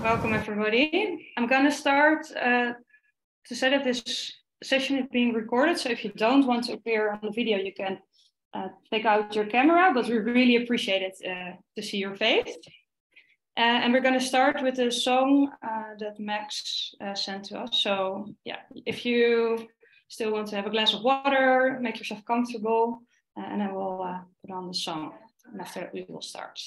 Welcome everybody. I'm going to start to say that this session is being recorded. So if you don't want to appear on the video, you can take out your camera, but we really appreciate it to see your face. And we're going to start with a song that Max sent to us. So yeah, if you still want to have a glass of water, make yourself comfortable, and then we'll put on the song. And after that, we will start.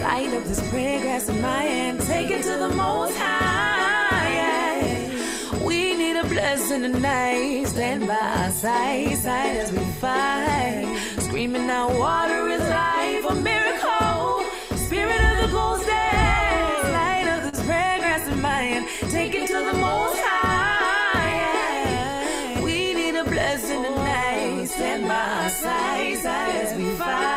Light up this prayer grass in my hand, take it to the Most High. Yeah. We need a blessing tonight, stand by our side as we fight. Screaming out, water is life, a miracle. Spirit of the Ghost dance, light up this prayer grass in my hand, take it to the Most High. Yeah. We need a blessing tonight, stand by our side as we fight.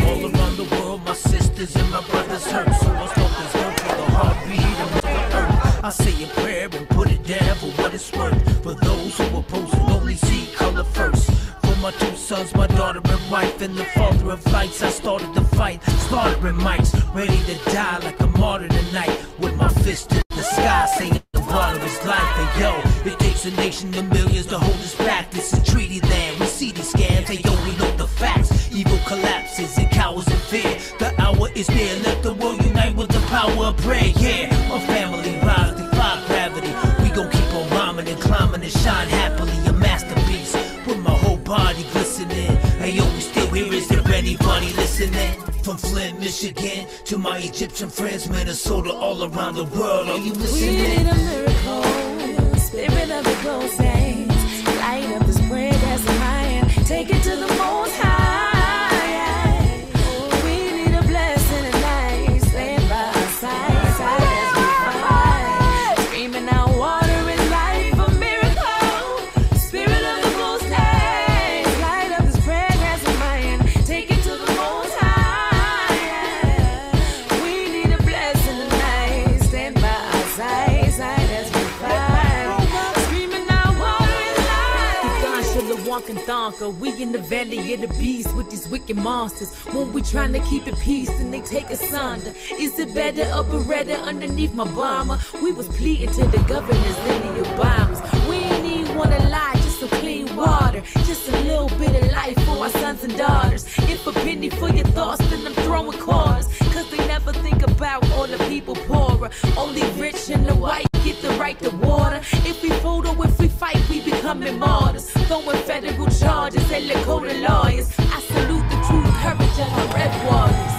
All around the world, my sisters and my brothers hurt. So I spoke this word for the heartbeat of the earth. I say a prayer and put it down for what it's worth. For those who oppose and only see color first. For my two sons, my daughter and wife, and the father of lights, I started the fight, slaughtering mics, ready to die like a martyr tonight. With my fist in the sky, saying the water is life. And yo, it takes a nation of millions to hold us back. This is treaty land, we see these scams, they only know the facts. Evil collapses and cowers in fear. The hour is near, let the world unite with the power of prayer. Yeah, my family rise, defy gravity. We gon' keep on rhyming and climbing and shine happily. A masterpiece with my whole body glistening. Hey yo, we still here, is there anybody listening? From Flint, Michigan to my Egyptian friends, Minnesota, all around the world, are you listening? We need a miracle, spirit of the ghost saints. Light up this prayer that's in my hand, take it to the Most High. We in the valley of the beast with these wicked monsters. When we trying to keep it peace, then they take us under. Is it better or Beretta underneath my bomber? We was pleading to the governors than the Obamas. We ain't even wanna lie, just some clean water, just a little bit of life for our sons and daughters. If a penny for your thoughts, then I'm throwing quarters, cause they never think about all the people poorer. Only rich and the white get the right to water. If we photo, if we fight, we becoming martyrs. Throwing federal charges at Lakota lawyers. I salute the true courage of our red warriors.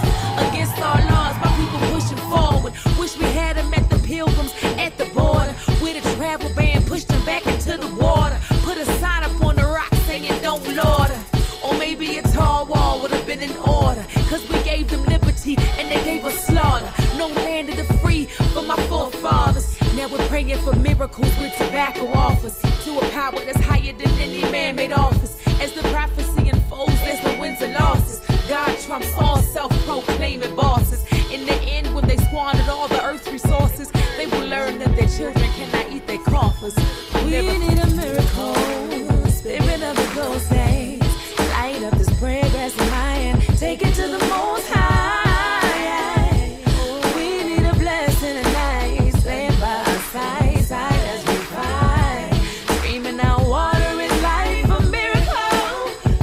Against our laws, my people pushing forward. Wish we had them at the pilgrims at the border. With a travel ban, pushed them back into the water. Put a sign up on the rock saying don't lauder. Or maybe a tall wall would have been in order. Cause we gave them liberty and they gave us slaughter. No land of the free for my forefathers. Now we're praying for miracles with tobacco offers. To a power that's higher than any man-made office. As the prophecy unfolds, there's no wins and losses. God trumps all self-proclaiming bosses. In the end, when they squandered all the earth's resources, they will learn that their children cannot eat their coffers. We need a miracle, spirit of the ghost saints. Light up this prayer grass in my hand, take it to the Most High. We need a blessing tonight, stand by our side as we fight. Screaming out, water is life, a miracle.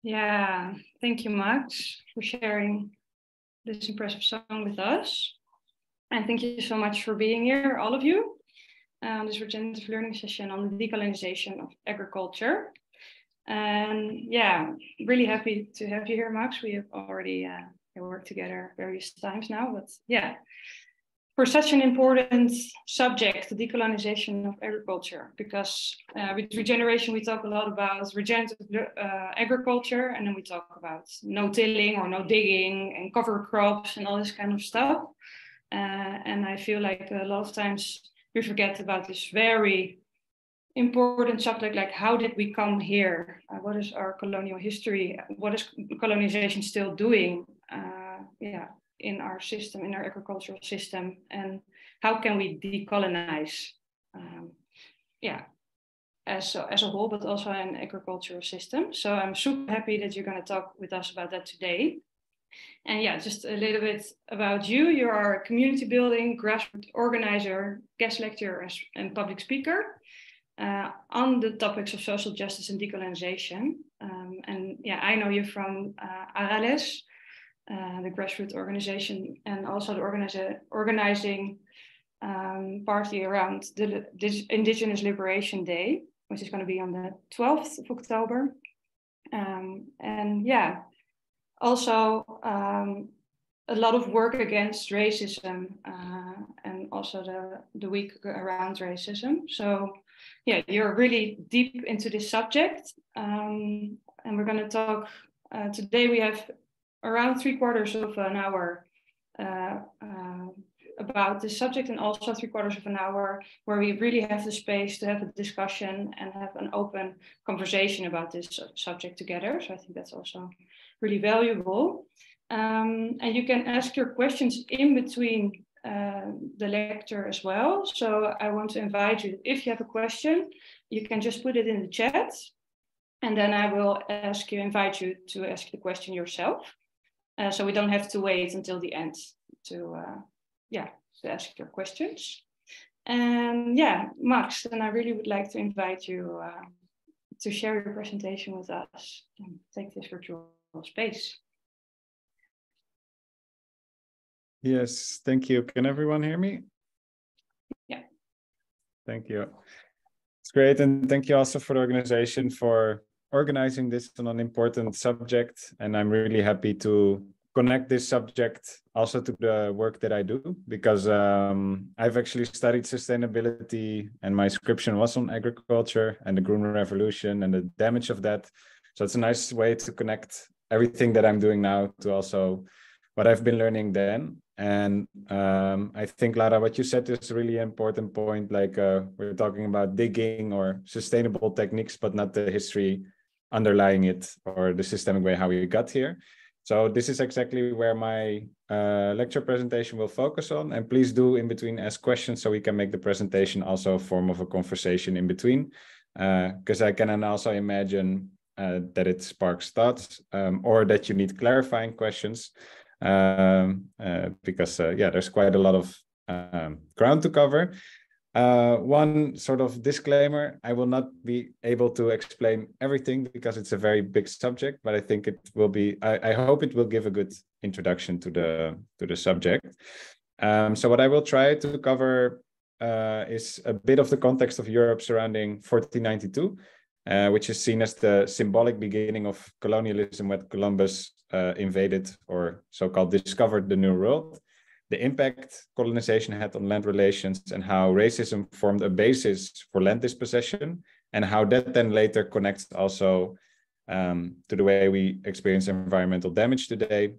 Yeah, thank you, Max, for sharing this impressive song with us. And thank you so much for being here, all of you, on this regenerative learning session on the decolonisation of agriculture. And yeah, really happy to have you here, Max. We have already worked together various times now, but yeah, for such an important subject, the decolonisation of agriculture, because with regeneration, we talk a lot about regenerative agriculture, and then we talk about no tilling or no digging and cover crops and all this kind of stuff. And I feel like a lot of times we forget about this very important subject, like how did we come here? What is our colonial history? What is colonization still doing? In our system, in our agricultural system, and how can we decolonize? As a whole, but also an agricultural system. So I'm super happy that you're going to talk with us about that today. And yeah, just a little bit about you. You are a community building, grassroots organizer, guest lecturer, and public speaker on the topics of social justice and decolonization. And yeah, I know you from Aralez, the grassroots organization, and also the organizing party around this Indigenous Liberation Day, which is going to be on the 12th of October. And yeah, also a lot of work against racism and also the week around racism. So yeah, you're really deep into this subject. And we're going to talk, today we have around 3/4 of an hour about this subject, and also 3/4 of an hour where we really have the space to have a discussion and have an open conversation about this subject together. So I think that's also really valuable. And you can ask your questions in between the lecture as well. So I want to invite you, if you have a question, you can just put it in the chat, and then I will invite you to ask the question yourself. So we don't have to wait until the end to ask your questions. And yeah, Max, then I really would like to invite you to share your presentation with us and take this virtual space. Yes, thank you. Can everyone hear me? Yeah. Thank you. It's great. And thank you also for the organization for organizing this on an important subject. And I'm really happy to connect this subject also to the work that I do, because I've actually studied sustainability, and my description was on agriculture and the Green Revolution and the damage of that. So it's a nice way to connect everything that I'm doing now to also what I've been learning then. And I think, Lara, what you said is a really important point, like we're talking about digging or sustainable techniques, but not the history underlying it or the systemic way how we got here. So this is exactly where my lecture presentation will focus on. And please do in between ask questions so we can make the presentation also a form of a conversation in between, because I can also imagine that it sparks thoughts or that you need clarifying questions. Because there's quite a lot of ground to cover. One sort of disclaimer, I will not be able to explain everything because it's a very big subject, but I think it will be, I hope it will give a good introduction to the subject. So what I will try to cover is a bit of the context of Europe surrounding 1492, which is seen as the symbolic beginning of colonialism when Columbus invaded, or so-called discovered, the New World, the impact colonization had on land relations, and how racism formed a basis for land dispossession, and how that then later connects also to the way we experience environmental damage today.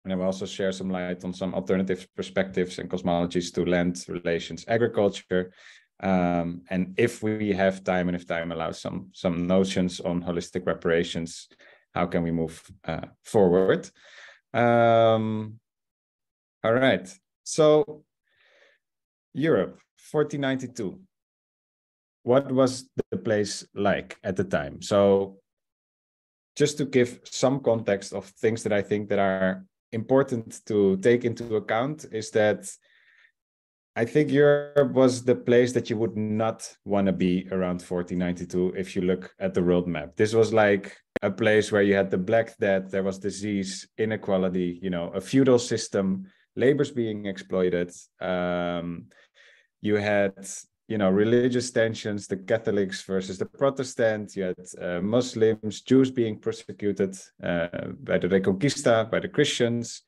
And I will also share some light on some alternative perspectives and cosmologies to land relations, agriculture, and if we have time and if time allows, some notions on holistic reparations. How can we move forward? All right. So Europe, 1492. What was the place like at the time? So just to give some context of things that I think that are important to take into account is that I think Europe was the place that you would not want to be around 1492 if you look at the world map. This was like a place where you had the Black Death, there was disease, inequality, you know, a feudal system, labor's being exploited. You had, you know, religious tensions, the Catholics versus the Protestants. You had Muslims, Jews being persecuted by the Reconquista, by the Christians.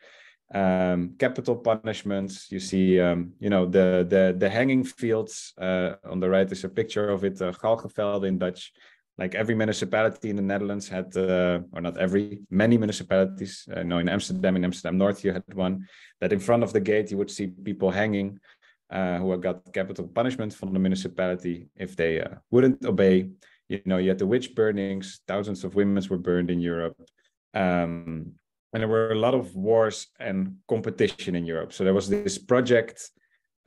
Capital punishments. You see, you know, the hanging fields. On the right is a picture of it, Galgenveld in Dutch. Like every municipality in the Netherlands had, or not every, many municipalities. No, in Amsterdam North, you had one that in front of the gate you would see people hanging who got capital punishment from the municipality if they wouldn't obey. You know, you had the witch burnings. Thousands of women were burned in Europe. And there were a lot of wars and competition in Europe. So there was this project.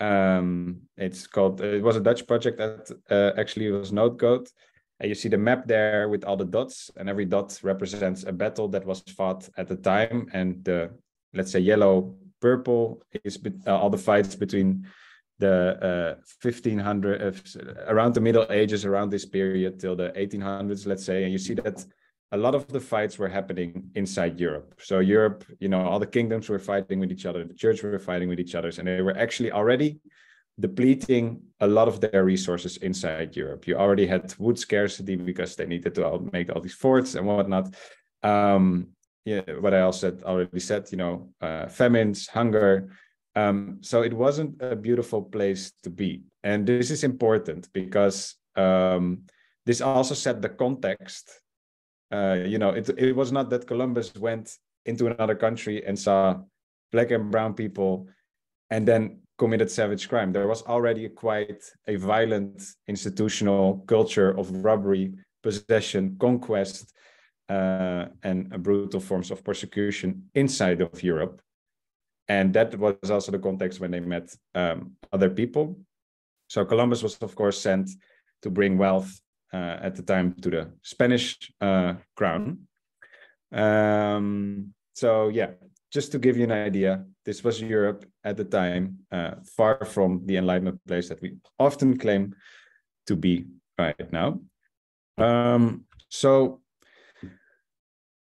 It's called, it was a Dutch project that actually was Noodcode. And you see the map there with all the dots, and every dot represents a battle that was fought at the time. And the, let's say, yellow, purple is all the fights between the 1500, around the Middle Ages, around this period till the 1800s, let's say. And you see that a lot of the fights were happening inside Europe. So Europe, you know, all the kingdoms were fighting with each other, the church were fighting with each other, and they were actually already depleting a lot of their resources inside Europe. You already had wood scarcity because they needed to make all these forts and whatnot. Yeah, what I also already said, you know, famines, hunger. So it wasn't a beautiful place to be. And this is important because this also set the context. You know, it was not that Columbus went into another country and saw black and brown people and then committed savage crime. There was already quite a violent institutional culture of robbery, possession, conquest, and brutal forms of persecution inside of Europe. And that was also the context when they met other people. So Columbus was, of course, sent to bring wealth at the time to the Spanish crown. So yeah, just to give you an idea, this was Europe at the time, far from the Enlightenment place that we often claim to be right now. So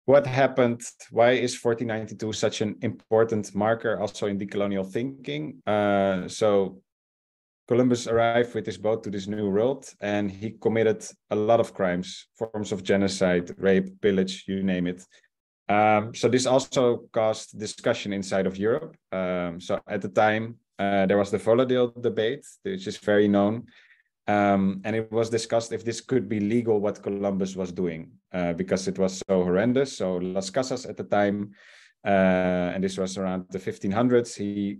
what happened? Why is 1492 such an important marker also in decolonial thinking? So Columbus arrived with his boat to this new world, and he committed a lot of crimes, forms of genocide, rape, pillage, you name it. So this also caused discussion inside of Europe. So at the time, there was the Volodale debate, which is very known. And it was discussed if this could be legal, what Columbus was doing, because it was so horrendous. So Las Casas at the time, and this was around the 1500s, he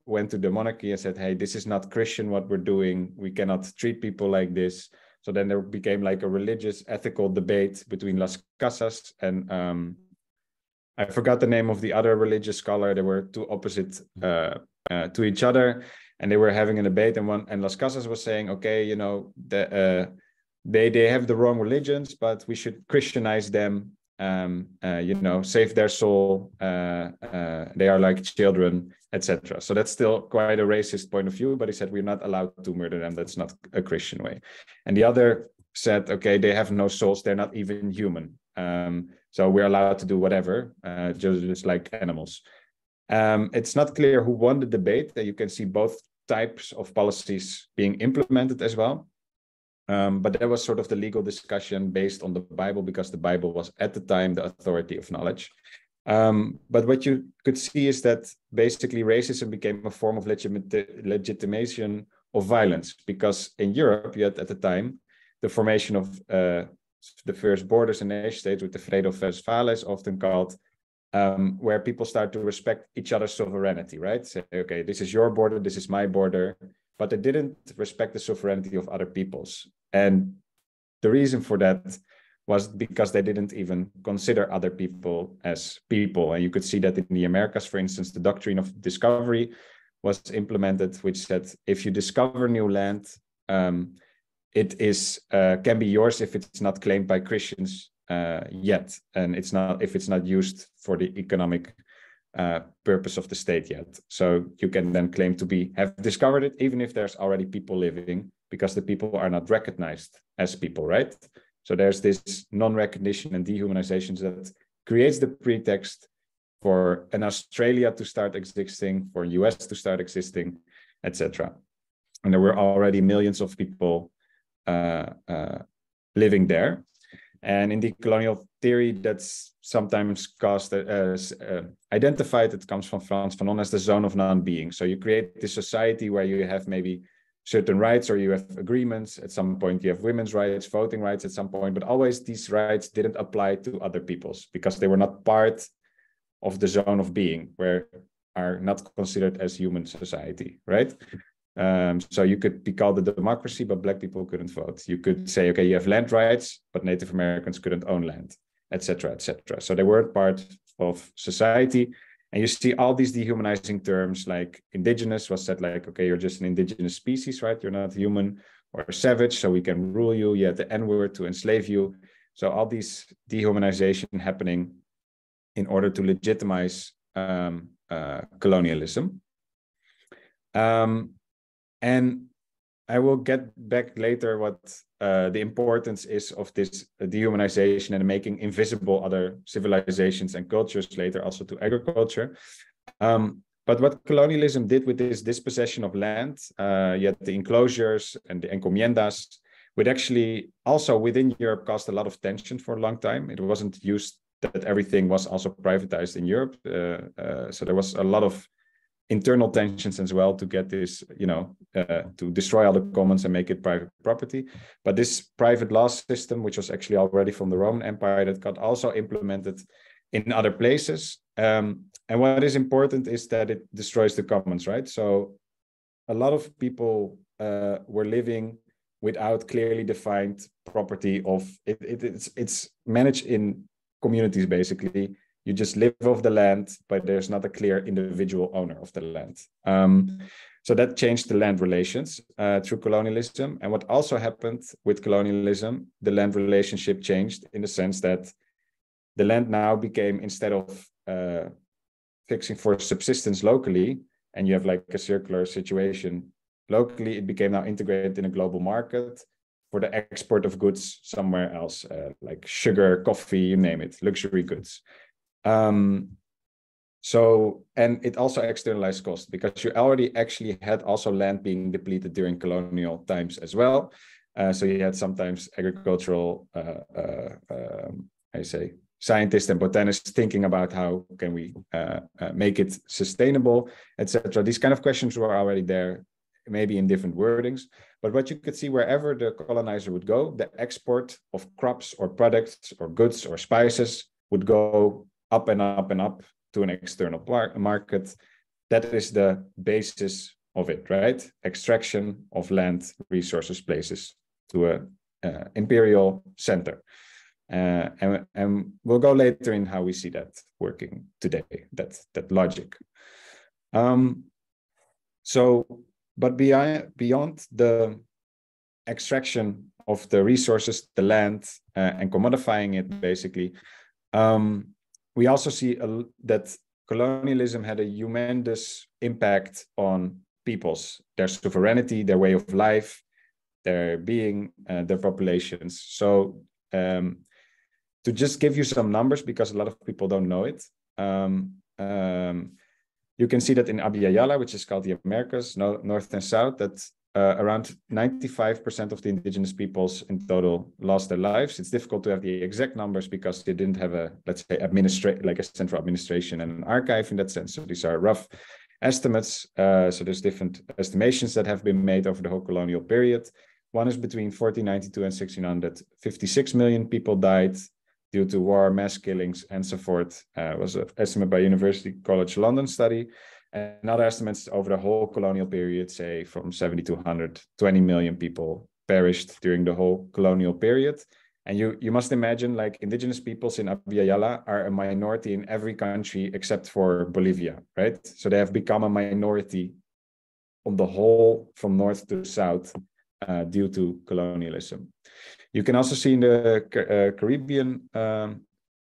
went to the monarchy and said, hey, this is not Christian what we're doing. We cannot treat people like this. So then there became like a religious ethical debate between Las Casas and I forgot the name of the other religious scholar. They were two opposite to each other, and they were having a debate. And Las Casas was saying, okay, you know, they have the wrong religions, but we should Christianize them. You know, save their soul. They are like children, etc. So that's still quite a racist point of view. But he said we're not allowed to murder them. That's not a Christian way. And the other said, okay, they have no souls. They're not even human. So we're allowed to do whatever, just like animals. It's not clear who won the debate. You can see both types of policies being implemented as well. But there was sort of the legal discussion based on the Bible, because the Bible was at the time the authority of knowledge. But what you could see is that basically racism became a form of legitimation of violence, because in Europe, you had at the time the formation of the first borders and nation states with the Vrede of Westphalen, often called, where people start to respect each other's sovereignty, right? Say, okay, this is your border, this is my border, but they didn't respect the sovereignty of other peoples. And the reason for that was because they didn't even consider other people as people. And you could see that in the Americas, for instance, the doctrine of discovery was implemented, which said, if you discover new land, it is can be yours if it's not claimed by Christians yet, and it's not if it's not used for the economic purpose of the state yet. So you can then claim to have discovered it, even if there's already people living, because the people are not recognized as people, right? So there's this non-recognition and dehumanizations that creates the pretext for an Australia to start existing, for US to start existing, etc. And there were already millions of people living there. And in decolonial theory, that's sometimes identified, it comes from Frans Fanon, as the zone of non-being. So you create this society where you have maybe certain rights, or you have agreements. At some point you have women's rights, voting rights at some point, but always these rights didn't apply to other people's because they were not part of the zone of being, where are not considered as human society, right? So you could be called a democracy, but Black people couldn't vote. You could say, okay, you have land rights, but Native Americans couldn't own land, etc., etc. So they weren't part of society. And you see all these dehumanizing terms, like indigenous was said like, okay, you're just an indigenous species, right? You're not human, or savage, so we can rule you. You had the N-word to enslave you. So all these dehumanization happening in order to legitimize colonialism. And I will get back later what the importance is of this dehumanization and making invisible other civilizations and cultures later, also to agriculture. But what colonialism did with this dispossession of land, you had the enclosures and the encomiendas, which actually also within Europe caused a lot of tension for a long time. It wasn't used that everything was also privatized in Europe. So there was a lot of internal tensions as well to get this, to destroy all the commons and make it private property. But this private law system, which was actually already from the Roman Empire, that got also implemented in other places. And what is important is that it destroys the commons, right? So a lot of people were living without clearly defined property of it. It's managed in communities, basically. You just live off the land, but there's not a clear individual owner of the land. So that changed the land relations through colonialism. And what also happened with colonialism, the land relationship changed in the sense that the land now became, instead of fixing for subsistence locally, and you have like a circular situation locally, it became now integrated in a global market for the export of goods somewhere else, like sugar, coffee, you name it, luxury goods. So, and it also externalized cost, because you already actually had also land being depleted during colonial times as well. So you had sometimes agricultural, scientists and botanists thinking about how can we make it sustainable, etc. These kind of questions were already there, maybe in different wordings. But what you could see, wherever the colonizer would go, the export of crops or products or goods or spices would go up and up and up to an external market. That is the basis of it, right? Extraction of land, resources, places to an imperial center. And we'll go later in how we see that working today, that logic. But beyond the extraction of the resources, the land, and commodifying it, basically, we also see that colonialism had a humongous impact on peoples, their sovereignty, their way of life, their being, their populations. So to just give you some numbers, because a lot of people don't know it, you can see that in Abya Yala, which is called the Americas, North and South, that around 95% of the indigenous peoples in total lost their lives. It's difficult to have the exact numbers because they didn't have a, let's say, like a central administration and an archive in that sense. So these are rough estimates. So there's different estimations that have been made over the whole colonial period. One is between 1492 and 1600, 56 million people died due to war, mass killings, and so forth. Was an estimate by University College London study. And other estimates over the whole colonial period say from 70 to 120 million people perished during the whole colonial period. And you must imagine, like, indigenous peoples in Abya Yala are a minority in every country except for Bolivia, right? So they have become a minority on the whole from north to south due to colonialism. You can also see in the Caribbean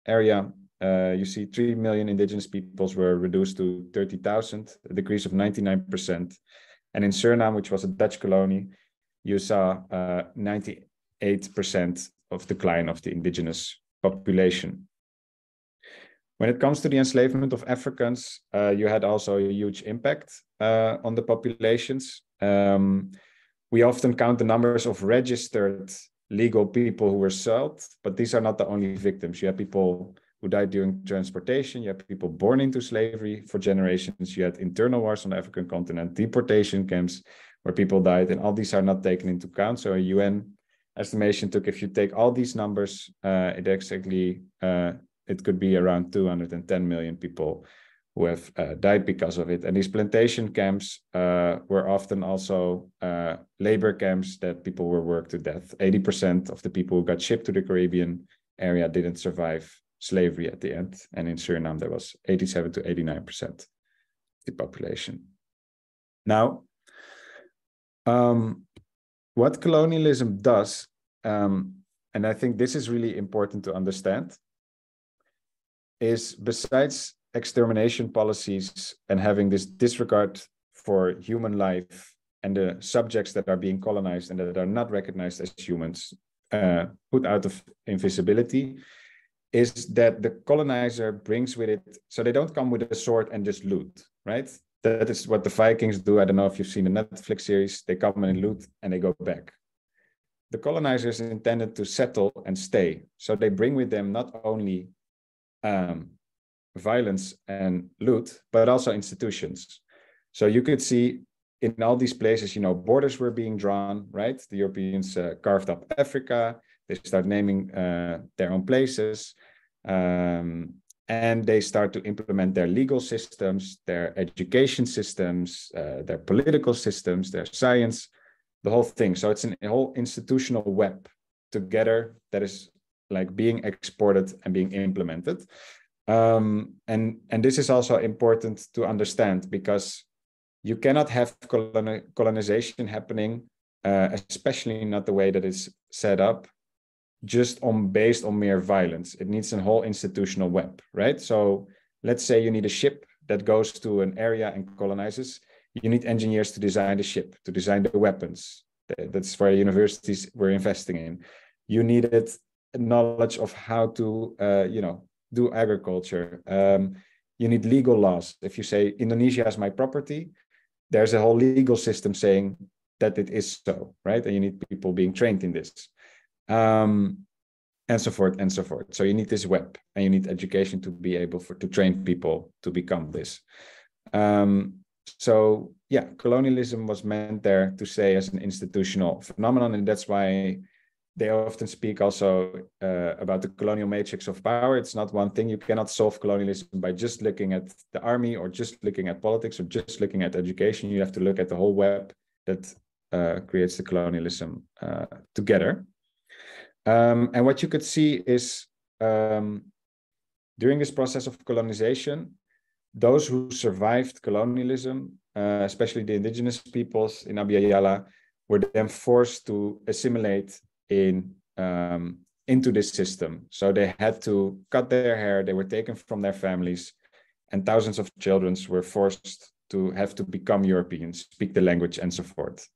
area you see 3 million indigenous peoples were reduced to 30,000, a decrease of 99%. And in Suriname, which was a Dutch colony, you saw 98% of decline of the indigenous population. When it comes to the enslavement of Africans, you had also a huge impact on the populations. We often count the numbers of registered legal people who were sold, but these are not the only victims. You have people who died during transportation. You have people born into slavery for generations. You had internal wars on the African continent, deportation camps where people died, and all these are not taken into account. So a UN estimation took, if you take all these numbers, it could be around 210 million people who have died because of it. And these plantation camps were often also labor camps that people were worked to death. 80% of the people who got shipped to the Caribbean area didn't survive slavery at the end. And in Suriname, there was 87 to 89% of the population. Now, what colonialism does, and I think this is really important to understand, is besides extermination policies and having this disregard for human life and the subjects that are being colonized and that are not recognized as humans, put out of invisibility, is that the colonizer brings with it, so they don't come with a sword and just loot, right? That is what the Vikings do. I don't know if you've seen the Netflix series. They come and loot and they go back. The colonizers intended to settle and stay. So they bring with them not only violence and loot, but also institutions. So you could see in all these places, borders were being drawn, right? The Europeans carved up Africa. They start naming their own places. And they start to implement their legal systems, their education systems, their political systems, their science, the whole thing. So it's a whole institutional web together that is like being exported and being implemented. And this is also important to understand, because you cannot have colonization happening, especially not the way that it's set up, just based on mere violence. It needs a whole institutional web, right? So let's say you need a ship that goes to an area and colonizes. You need engineers to design the ship, to design the weapons. That's where universities were investing in. You needed knowledge of how to, do agriculture. You need legal laws. If you say Indonesia is my property, there's a whole legal system saying that it is so, right? And you need people being trained in this. And so forth and so forth. So you need this web, and you need education to be able to train people to become this. So yeah, colonialism was meant there to say as an institutional phenomenon, and that's why they often speak also about the colonial matrix of power. It's not one thing. You cannot solve colonialism by just looking at the army or just looking at politics or just looking at education. You have to look at the whole web that creates the colonialism together. And what you could see is during this process of colonization, those who survived colonialism, especially the indigenous peoples in Abya Yala, were then forced to assimilate into this system. So they had to cut their hair, they were taken from their families, and thousands of children were forced to have to become Europeans, speak the language, and so forth.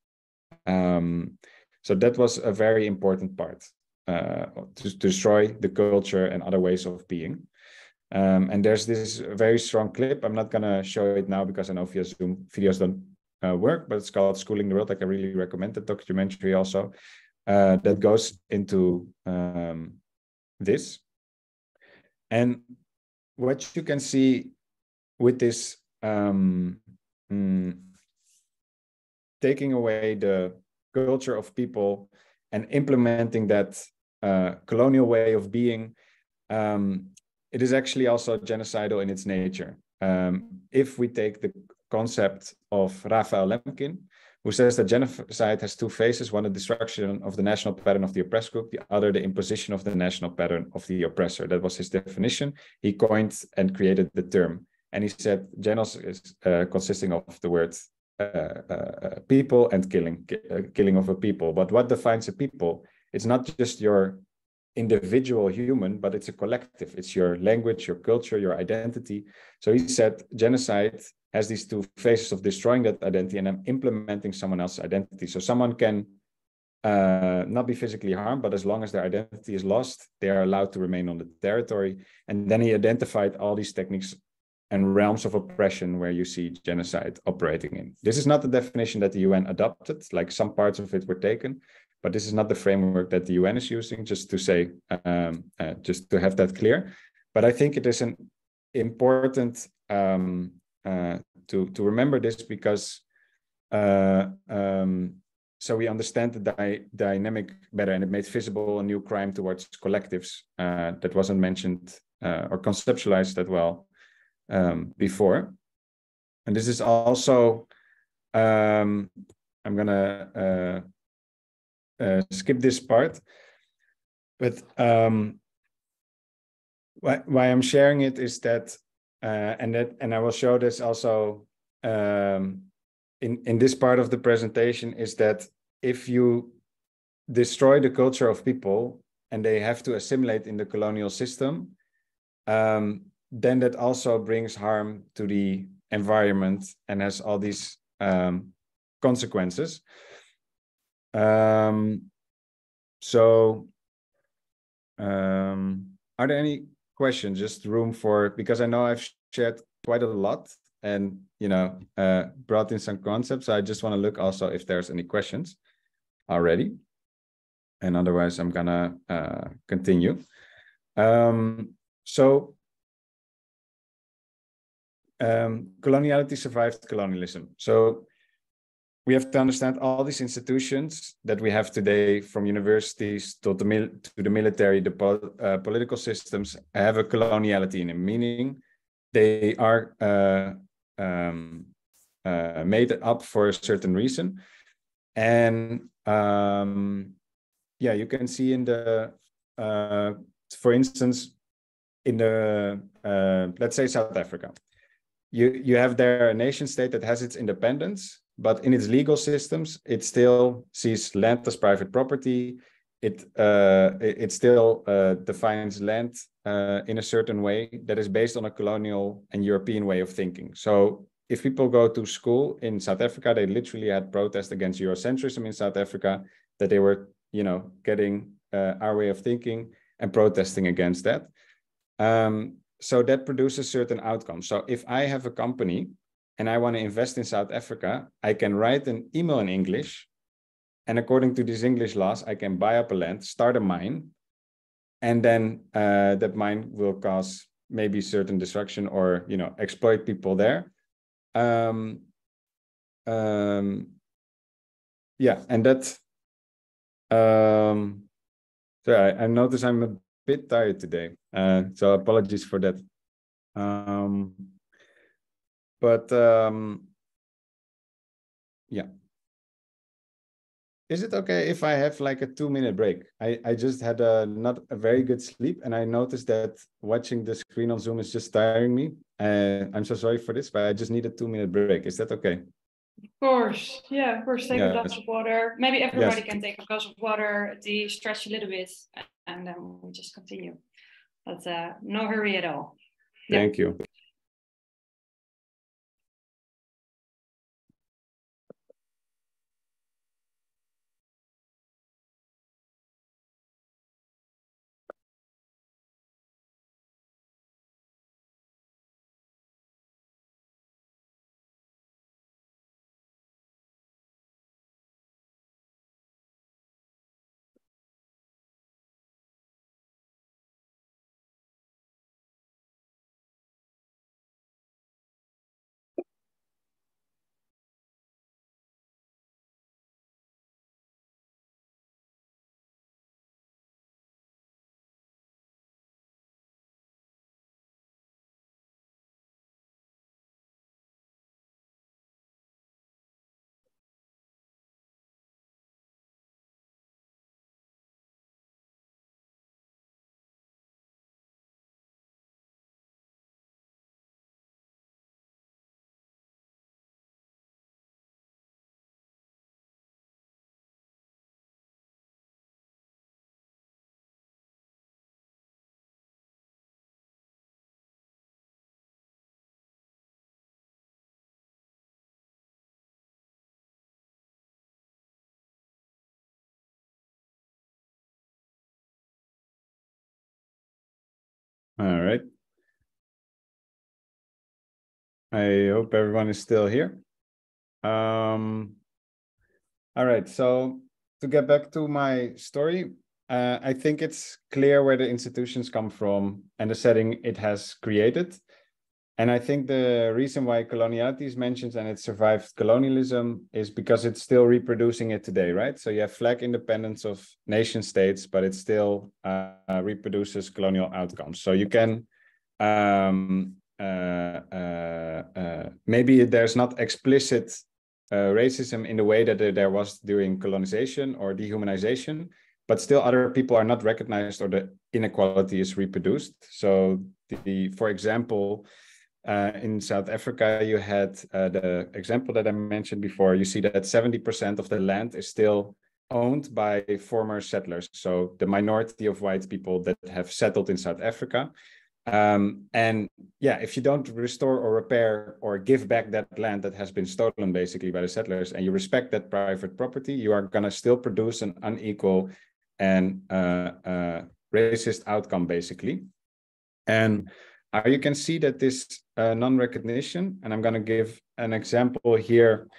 So that was a very important part. To destroy the culture and other ways of being. And there's this very strong clip. I'm not going to show it now because I know via Zoom videos don't work, but it's called Schooling the World. Like, I really recommend the documentary also that goes into this. And what you can see with this taking away the culture of people and implementing that colonial way of being, it is actually also genocidal in its nature. If we take the concept of Raphael Lemkin, who says that genocide has two phases: one, the destruction of the national pattern of the oppressed group; the other, the imposition of the national pattern of the oppressor. That was his definition. He coined and created the term. And he said genocide is consisting of the words people and killing of a people. But what defines a people? It's not just your individual human, but it's a collective. It's your language, your culture, your identity. So he said genocide has these two phases of destroying that identity and then implementing someone else's identity. So someone can not be physically harmed, but as long as their identity is lost, they are allowed to remain on the territory. And then he identified all these techniques and realms of oppression where you see genocide operating in. This is not the definition that the UN adopted, like some parts of it were taken, but this is not the framework that the UN is using, just to say, just to have that clear. But I think it is an important to remember this, because so we understand the dynamic better, and it made visible a new crime towards collectives that wasn't mentioned or conceptualized that well before. And this is also, I'm gonna skip this part, but why I'm sharing it is that, and I will show this also in this part of the presentation, is that if you destroy the culture of people and they have to assimilate in the colonial system, then that also brings harm to the environment and has all these consequences. So are there any questions? Just room for, because I know I've shared quite a lot and, you know, brought in some concepts. So I just want to look also if there's any questions already. And otherwise, I'm gonna continue. Coloniality survived colonialism. So we have to understand all these institutions that we have today, from universities to the military, the political systems, have a coloniality in it, meaning they are made up for a certain reason. And yeah, you can see in the, for instance, in the, let's say South Africa, you have there a nation state that has its independence, but in its legal systems, it still sees land as private property. It still defines land in a certain way that is based on a colonial and European way of thinking. So if people go to school in South Africa, they literally had protests against Eurocentrism in South Africa, that they were, you know, getting our way of thinking and protesting against that. So that produces certain outcomes. So if I have a company and I want to invest in South Africa, I can write an email in English. And according to these English laws, I can buy up a land, start a mine, and then that mine will cause maybe certain destruction or, you know, exploit people there. Yeah, and that, so I notice I'm a bit tired today, so apologies for that. Yeah. Is it okay if I have like a 2-minute break? I just had not a very good sleep, and I noticed that watching the screen on Zoom is just tiring me. I'm so sorry for this, but I just need a 2-minute break. Is that okay? Of course. Yeah, of course. Take a glass of water. Maybe everybody can take a glass of water, tea, stretch a little bit, and then we'll just continue. But no hurry at all. Thank you. All right. I hope everyone is still here. All right, so to get back to my story, I think it's clear where the institutions come from and the setting it has created. And I think the reason why coloniality is mentioned and it survived colonialism is because it's still reproducing it today, right? So you have flag independence of nation states, but it still reproduces colonial outcomes. So you can, maybe there's not explicit racism in the way that there was during colonization or dehumanization, but still other people are not recognized or the inequality is reproduced. So for example, in South Africa, you had the example that I mentioned before. You see that 70% of the land is still owned by former settlers. So the minority of white people that have settled in South Africa. And yeah, if you don't restore or repair or give back that land that has been stolen basically by the settlers, and you respect that private property, you are going to still produce an unequal and racist outcome basically. And you can see that this non-recognition, and I'm going to give an example here,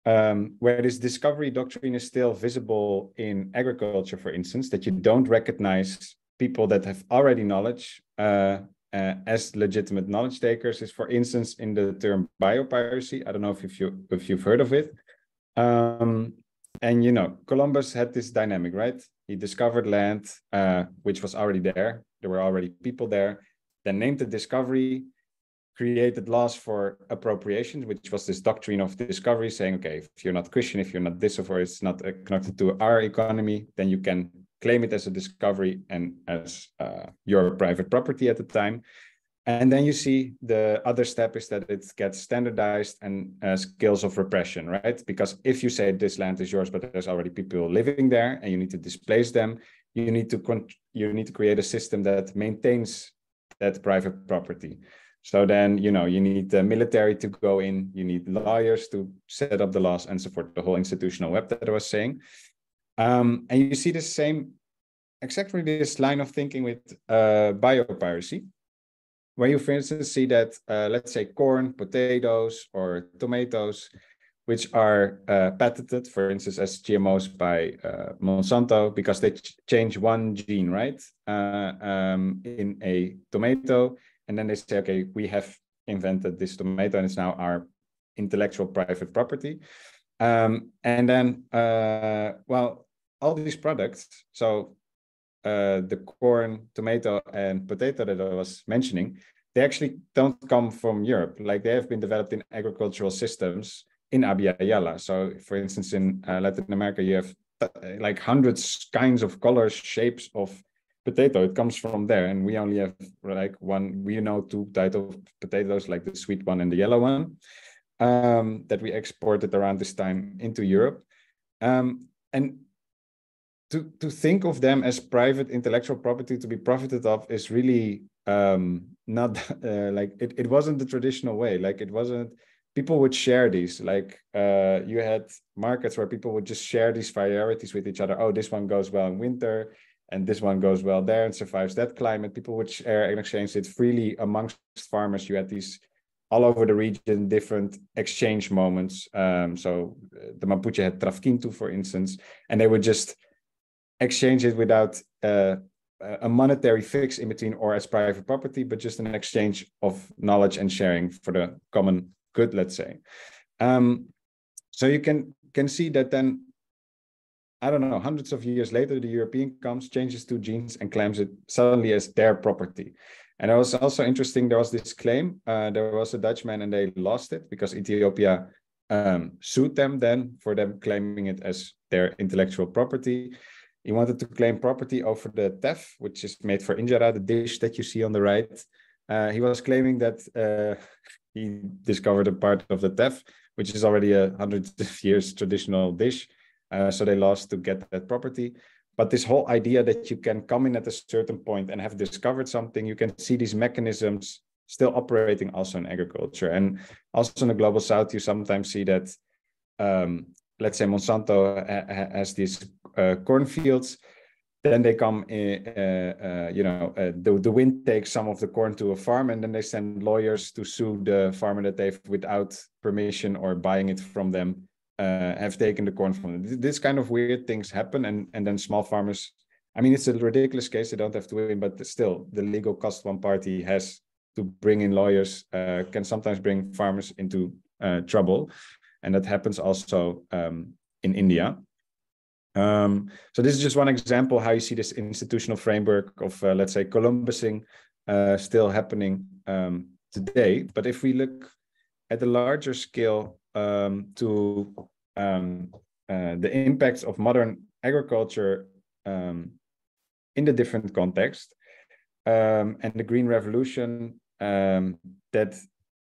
where this discovery doctrine is still visible in agriculture, for instance, that you don't recognize people that have already knowledge as legitimate knowledge takers, is, for instance, in the term biopiracy. I don't know if you've heard of it. And you know, Columbus had this dynamic, right? He discovered land which was already there. There were already people there. Then named the discovery, created laws for appropriation, which was this doctrine of discovery, saying, okay, if you're not Christian, if you're not this, or it's not connected to our economy, then you can claim it as a discovery and as your private property at the time. And then you see the other step is that it gets standardized and skills of repression, right? Because if you say this land is yours, but there's already people living there and you need to displace them, you need to create a system that maintains that private property. So then, you know, you need the military to go in, you need lawyers to set up the laws and so forth, the whole institutional web that I was saying. And you see the same, exactly this line of thinking with biopiracy, where you, for instance, see that, let's say, corn, potatoes, or tomatoes, which are patented, for instance, as GMOs by Monsanto, because they change one gene, right, in a tomato. And then they say, okay, we have invented this tomato and it's now our intellectual private property. And then, well, all these products, so the corn, tomato, and potato that I was mentioning, they actually don't come from Europe. Like, they have been developed in agricultural systems in Abya Yala. So, for instance, in Latin America, you have like hundreds kinds of colors, shapes of potato. It comes from there, and we only have like two types of potatoes, like the sweet one and the yellow one, that we exported around this time into Europe. And to think of them as private intellectual property to be profited of is really not like it wasn't the traditional way. Like, it wasn't, people would share these, like you had markets where people would just share these varieties with each other. Oh, this one goes well in winter and this one goes well there and survives that climate. People would share and exchange it freely amongst farmers. You had these all over the region, different exchange moments. So the Mapuche had Trafquinto, for instance, and they would just exchange it without a monetary fix in between or as private property, but just an exchange of knowledge and sharing for the common good, let's say. So you can see that then, I don't know, hundreds of years later, the European comes, changes two genes and claims it suddenly as their property. And it was also interesting, there was this claim, there was a Dutchman and they lost it because Ethiopia sued them then for them claiming it as their intellectual property. He wanted to claim property over the tef, which is made for injera, the dish that you see on the right. He was claiming that he discovered a part of the tef, which is already 100 years traditional dish. So they lost to get that property. But this whole idea that you can come in at a certain point and have discovered something, you can see these mechanisms still operating also in agriculture. And also in the global south, you sometimes see that, let's say Monsanto has these cornfields, Then they come, the wind takes some of the corn to a farm, and then they send lawyers to sue the farmer that they've, without permission or buying it from them, have taken the corn from them. This kind of weird things happen, and then small farmers, I mean, it's a ridiculous case, they don't have to win, but still, the legal cost one party has to bring in lawyers can sometimes bring farmers into trouble. And that happens also in India. So this is just one example how you see this institutional framework of, let's say, Columbusing still happening today. But if we look at the larger scale to the impacts of modern agriculture in the different context, and the Green Revolution that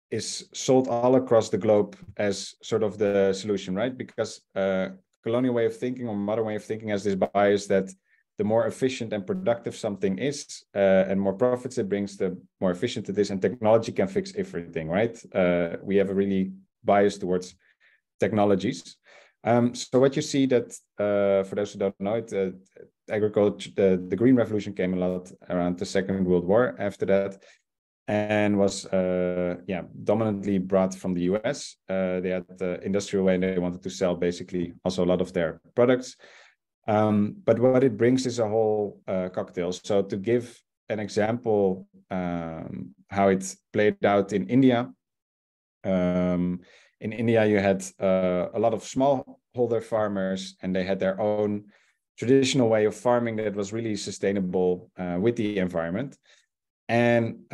is sold all across the globe as sort of the solution, right? Because colonial way of thinking or modern way of thinking has this bias that the more efficient and productive something is, and more profits it brings, the more efficient it is, and technology can fix everything, right? We have a really bias towards technologies. So what you see that, for those who don't know it, agriculture, the Green Revolution came a lot around the Second World War after that, and was dominantly brought from the US. They had the industrial way, and they wanted to sell basically also a lot of their products. But what it brings is a whole cocktail. So to give an example, how it played out in India. In India, you had a lot of smallholder farmers, and they had their own traditional way of farming that was really sustainable with the environment. And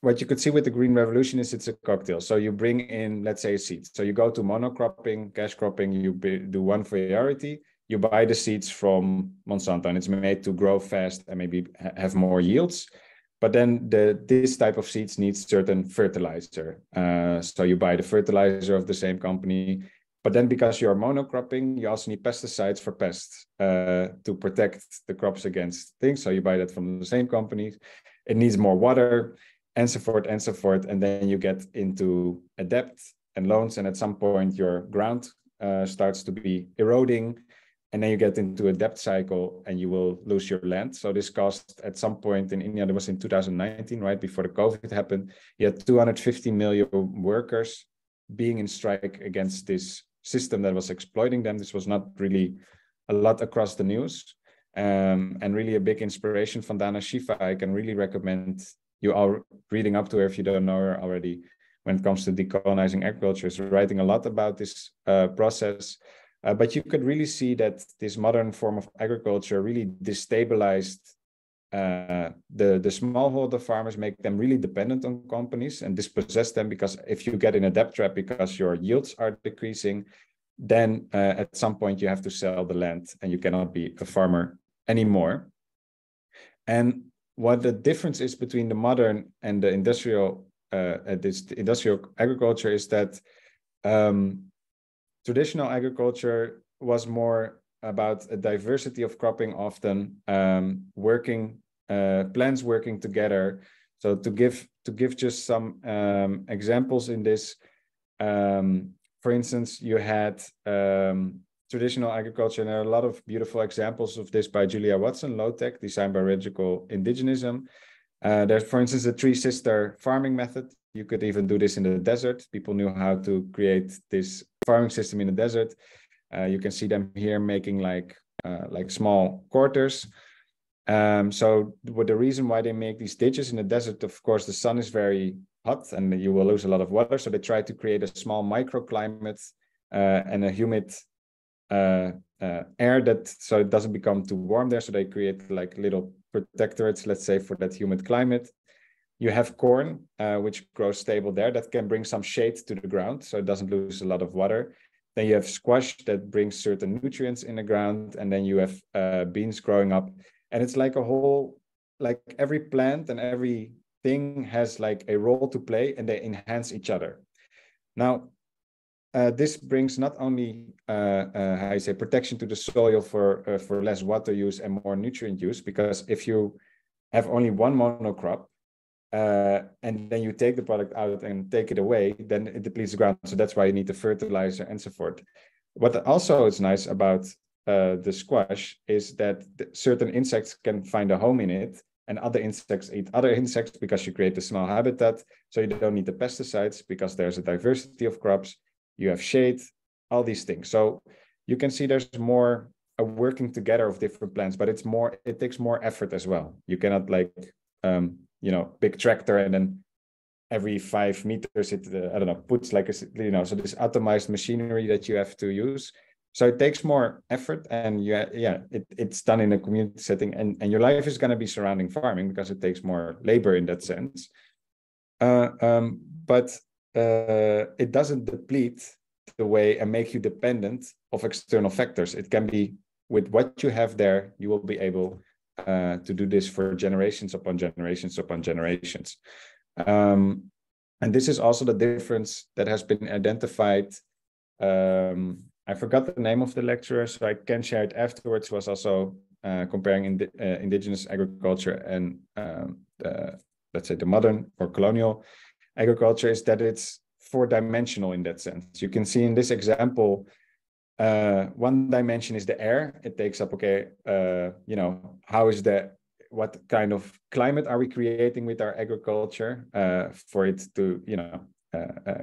what you could see with the Green Revolution is it's a cocktail. So you bring in, let's say, seeds. So you go to monocropping, cash cropping, you do one variety, you buy the seeds from Monsanto, and it's made to grow fast and maybe have more yields. But then this type of seeds needs certain fertilizer. So you buy the fertilizer of the same company. But then because you're monocropping, you also need pesticides for pests to protect the crops against things. So you buy that from the same company. It needs more water, and so forth, and so forth. And then you get into a debt and loans. And at some point, your ground starts to be eroding. And then you get into a debt cycle, and you will lose your land. So this caused, at some point in India, that was in 2019, right before the COVID happened, you had 250 million workers being in strike against this system that was exploiting them. This was not really a lot across the news, and really a big inspiration from Dana Shifa. I can really recommend you all reading up to her if you don't know her already. When it comes to decolonizing agriculture, is writing a lot about this process. But you could really see that this modern form of agriculture really destabilized the smallholder farmers, make them really dependent on companies and dispossess them, because if you get in a debt trap because your yields are decreasing, then at some point you have to sell the land and you cannot be a farmer anymore. And what the difference is between the modern and the industrial agriculture is that traditional agriculture was more about a diversity of cropping, often plants working together. So to give just some examples in this, for instance, you had traditional agriculture, and there are a lot of beautiful examples of this by Julia Watson, Low Tech, Design by Radical Indigenism. There's, for instance, the Three Sister farming method. You could even do this in the desert. People knew how to create this farming system in the desert. You can see them here making like small quarters. So the reason why they make these ditches in the desert, of course, the sun is very hot and you will lose a lot of water. So they try to create a small microclimate and a humid air so it doesn't become too warm there. So they create like little protectorates, let's say, for that humid climate. You have corn, which grows stable there, that can bring some shade to the ground, so it doesn't lose a lot of water. Then you have squash that brings certain nutrients in the ground, and then you have beans growing up. And it's like a whole, like every plant and everything has like a role to play, and they enhance each other. Now, this brings not only protection to the soil for less water use and more nutrient use, because if you have only one monocrop, and then you take the product out and take it away, then it depletes the ground. So that's why you need the fertilizer and so forth. What also is nice about the squash is that certain insects can find a home in it, and other insects eat other insects because you create a small habitat. So you don't need the pesticides because there's a diversity of crops. You have shade, all these things. So you can see there's more a working together of different plants, but it takes more effort as well. You cannot like, big tractor and then every 5 meters it, puts like so this atomized machinery that you have to use. So it takes more effort, and it's done in a community setting, and your life is going to be surrounding farming because it takes more labor in that sense. But it doesn't deplete the way and make you dependent of external factors. It can be with what you have there, you will be able to do this for generations upon generations upon generations. And this is also the difference that has been identified. I forgot the name of the lecturer, so I can share it afterwards. Was also comparing indigenous agriculture and let's say the modern or colonial agriculture, is that it's 4-dimensional in that sense. You can see in this example, one dimension is the air. It takes up, what kind of climate are we creating with our agriculture for it to,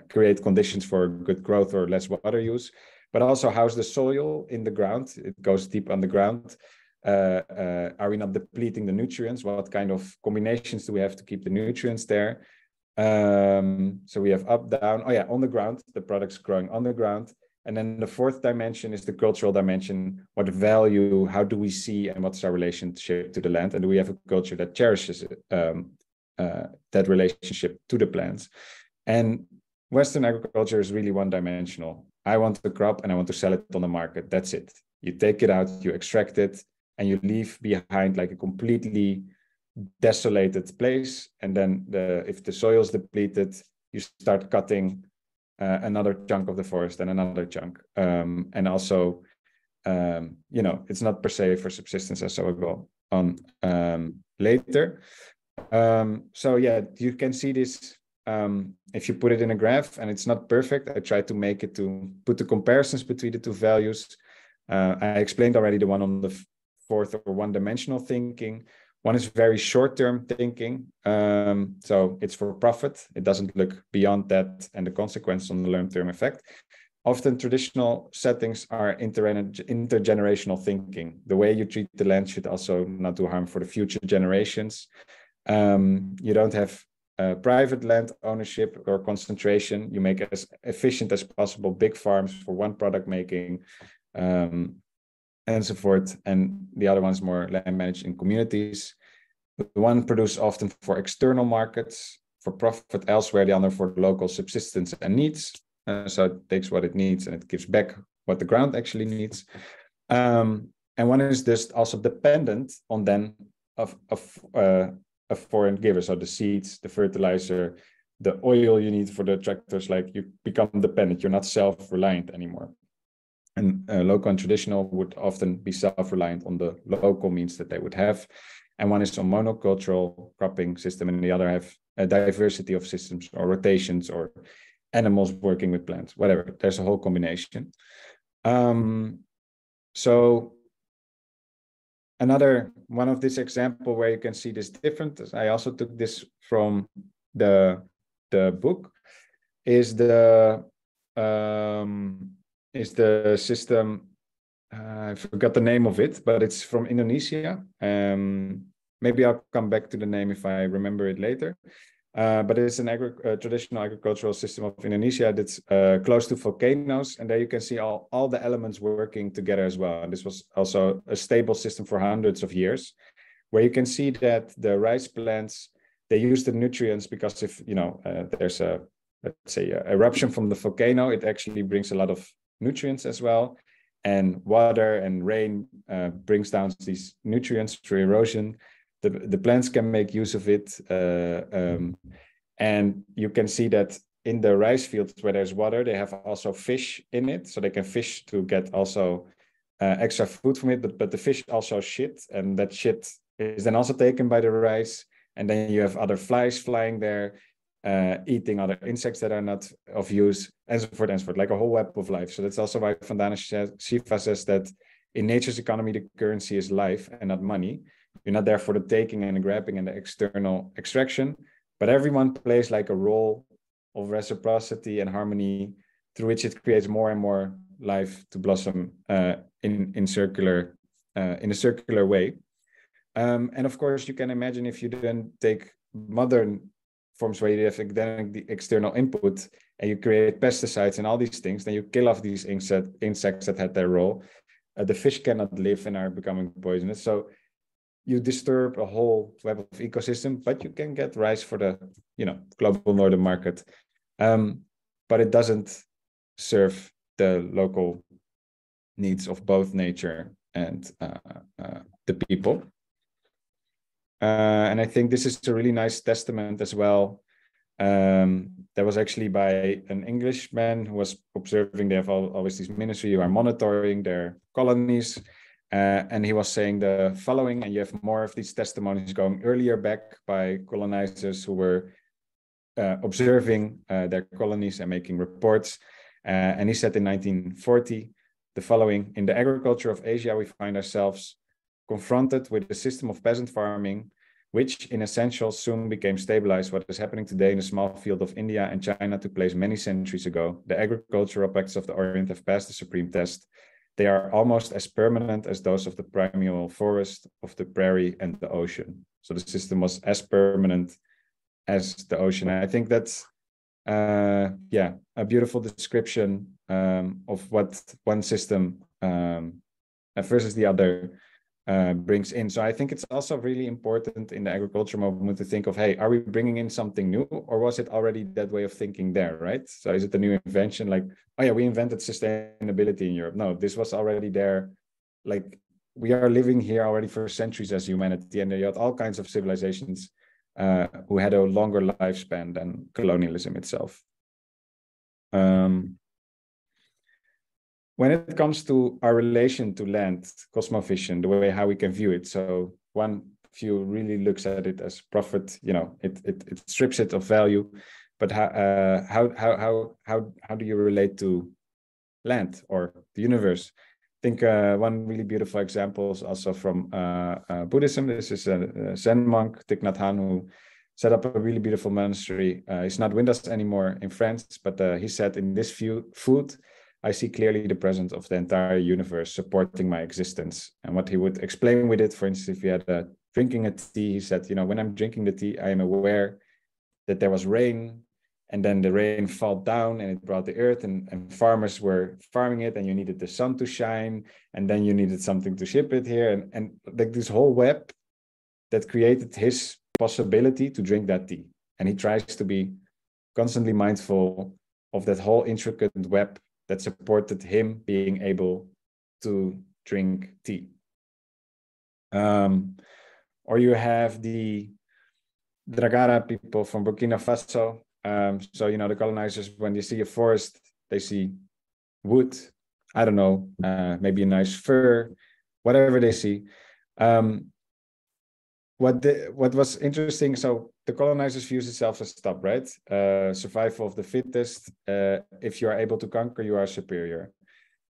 create conditions for good growth or less water use. But also, how's the soil in the ground? It goes deep underground. Are we not depleting the nutrients? What kind of combinations do we have to keep the nutrients there? So we have up, down. On the ground, the products growing on the ground. And then the 4th dimension is the cultural dimension. What value, how do we see, and what's our relationship to the land? And do we have a culture that cherishes that relationship to the plants? And Western agriculture is really 1-dimensional. I want the crop and I want to sell it on the market. That's it. You take it out, you extract it, and you leave behind like a completely desolated place. And then if the soil is depleted, you start cutting another chunk of the forest and another chunk. And also, it's not per se for subsistence, as I will go on later. You can see this. If you put it in a graph, and it's not perfect, I try to make it to put the comparisons between the two values. I explained already the one on the 4th or 1-dimensional thinking. One is very short-term thinking. So it's for profit. It doesn't look beyond that and the consequence on the long-term effect. Often traditional settings are intergenerational thinking. The way you treat the land should also not do harm for the future generations. You don't have private land ownership or concentration. You make as efficient as possible big farms for one product making, and so forth. And the other one is more land managed in communities. The one produced often for external markets, for profit elsewhere, the other for local subsistence and needs. So it takes what it needs and it gives back what the ground actually needs. And one is just also dependent on then of a foreign giver. So the seeds, the fertilizer, the oil you need for the tractors, like you become dependent. You're not self-reliant anymore. And local and traditional would often be self-reliant on the local means that they would have. And one is a monocultural cropping system, and the other have a diversity of systems or rotations or animals working with plants, whatever. There's a whole combination. So another one of this example where you can see this different, I also took this from the book, is the system, I forgot the name of it, but it's from Indonesia. Maybe I'll come back to the name if I remember it later. But it's an traditional agricultural system of Indonesia that's close to volcanoes. And there you can see all the elements working together as well. And this was also a stable system for hundreds of years, where you can see that the rice plants, they use the nutrients because if, there's a, let's say, a eruption from the volcano, it actually brings a lot of nutrients as well. And water and rain brings down these nutrients through erosion. The plants can make use of it. And you can see that in the rice fields where there's water, they have also fish in it. So they can fish to get also extra food from it. But the fish also shit. And that shit is then also taken by the rice. And then you have other flies flying there, eating other insects that are not of use, and so forth, like a whole web of life. So that's also why Vandana Shiva says that in nature's economy, the currency is life and not money. You're not there for the taking and the grabbing and the external extraction, but everyone plays like a role of reciprocity and harmony through which it creates more and more life to blossom in a circular way. And of course, you can imagine if you then take modern forms where you have then the external input and you create pesticides and all these things, then you kill off these insects that had their role. The fish cannot live and are becoming poisonous. So you disturb a whole web of ecosystem, but you can get rice for the global northern market. But it doesn't serve the local needs of both nature and the people. And I think this is a really nice testament as well. That was actually by an Englishman who was observing. They have always these ministry who are monitoring their colonies. And he was saying the following, and you have more of these testimonies going earlier back by colonizers who were observing their colonies and making reports. And he said in 1940, the following: in the agriculture of Asia, we find ourselves confronted with a system of peasant farming, which in essential soon became stabilized. What is happening today in the small field of India and China took place many centuries ago. The agricultural practices of the Orient have passed the supreme test. They are almost as permanent as those of the primeval forest, of the prairie and the ocean. So the system was as permanent as the ocean. And I think that's a beautiful description of what one system versus the other brings in. So I think it's also really important in the agriculture movement to think of, hey, are we bringing in something new, or was it already that way of thinking there, right? So is it a new invention? Like, oh yeah, we invented sustainability in Europe. No, this was already there. Like, we are living here already for centuries as humanity, and you had all kinds of civilizations who had a longer lifespan than colonialism itself. When it comes to our relation to land, cosmovision, the way how we can view it. So one view really looks at it as profit. It strips it of value. But how do you relate to land or the universe? I think one really beautiful example is also from Buddhism. This is a Zen monk, Thich Nhat Hanh, who set up a really beautiful monastery. He's not with us anymore in France, but he said, in this food, I see clearly the presence of the entire universe supporting my existence. And what he would explain with it, for instance, if you had drinking a tea, he said, when I'm drinking the tea, I am aware that there was rain, and then the rain fell down and it brought the earth, and farmers were farming it, and you needed the sun to shine, and then you needed something to ship it here. And like this whole web that created his possibility to drink that tea. And he tries to be constantly mindful of that whole intricate web that supported him being able to drink tea. Or you have the Dragara people from Burkina Faso. So, the colonizers, when they see a forest, they see wood, I don't know, maybe a nice fir, whatever they see. What was interesting, so the colonizers views itself as stop, right? Survival of the fittest. If you are able to conquer, you are superior.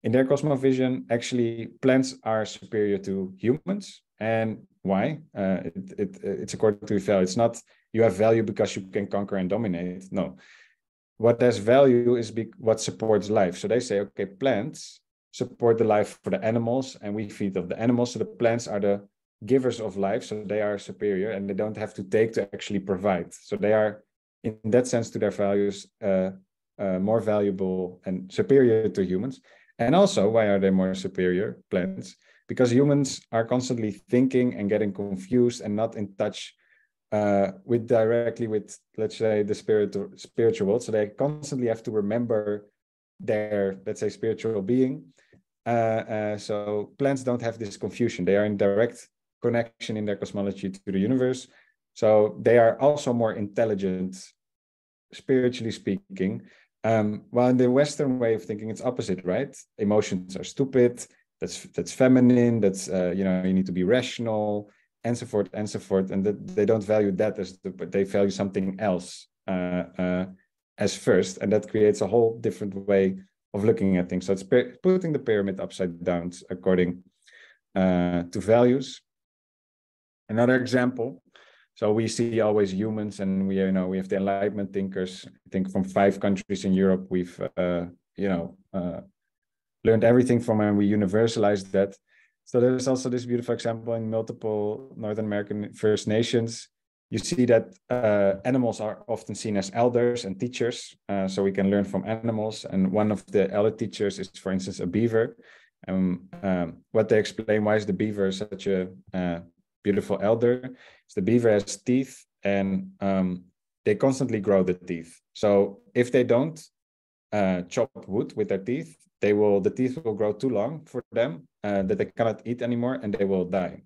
In their cosmovision, actually, plants are superior to humans. And why? It's according to value. It's not you have value because you can conquer and dominate. No. What has value is what supports life. So they say, okay, plants support the life for the animals, and we feed off the animals. So the plants are the givers of life, so they are superior, and they don't have to take to actually provide. So they are, in that sense, to their values, more valuable and superior to humans. And also, why are they more superior, plants? Because humans are constantly thinking and getting confused and not in touch directly with, let's say, the spiritual world. So they constantly have to remember their, let's say, spiritual being. So plants don't have this confusion. They are in direct connection in their cosmology to the universe. So they are also more intelligent, spiritually speaking. While in the Western way of thinking, it's opposite, right? Emotions are stupid. That's feminine. That's you need to be rational, and so forth and so forth. And that they don't value that but they value something else as first, and that creates a whole different way looking at things. So it's putting the pyramid upside down according to values. Another example. So we see always humans, and we have the Enlightenment thinkers. I think from 5 countries in Europe, we've learned everything from, and we universalized that. So there's also this beautiful example in multiple North American First Nations. You see that animals are often seen as elders and teachers, so we can learn from animals. And one of the elder teachers is, for instance, a beaver. What they explain, why is the beaver such a beautiful elder? Is the beaver has teeth, and they constantly grow the teeth. So if they don't chop wood with their teeth, the teeth will grow too long for them that they cannot eat anymore, and they will die.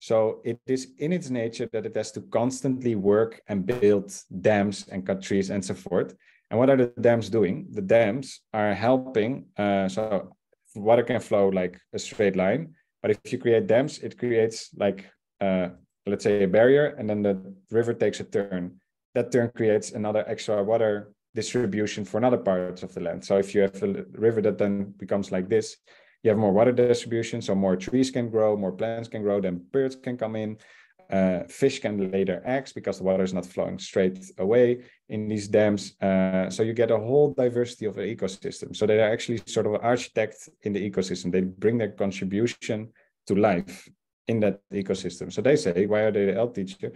So it is in its nature that it has to constantly work and build dams and cut trees and so forth. And what are the dams doing? The dams are helping, so water can flow like a straight line, but if you create dams, it creates like, let's say, a barrier, and then the river takes a turn. That turn creates another extra water distribution for another parts of the land. So if you have a river that then becomes like this, you have more water distribution, so more trees can grow, more plants can grow, then birds can come in, fish can lay their eggs because the water is not flowing straight away in these dams. So you get a whole diversity of the ecosystem. So they are actually sort of architects in the ecosystem. They bring their contribution to life in that ecosystem. So they say, why are they the elder teacher?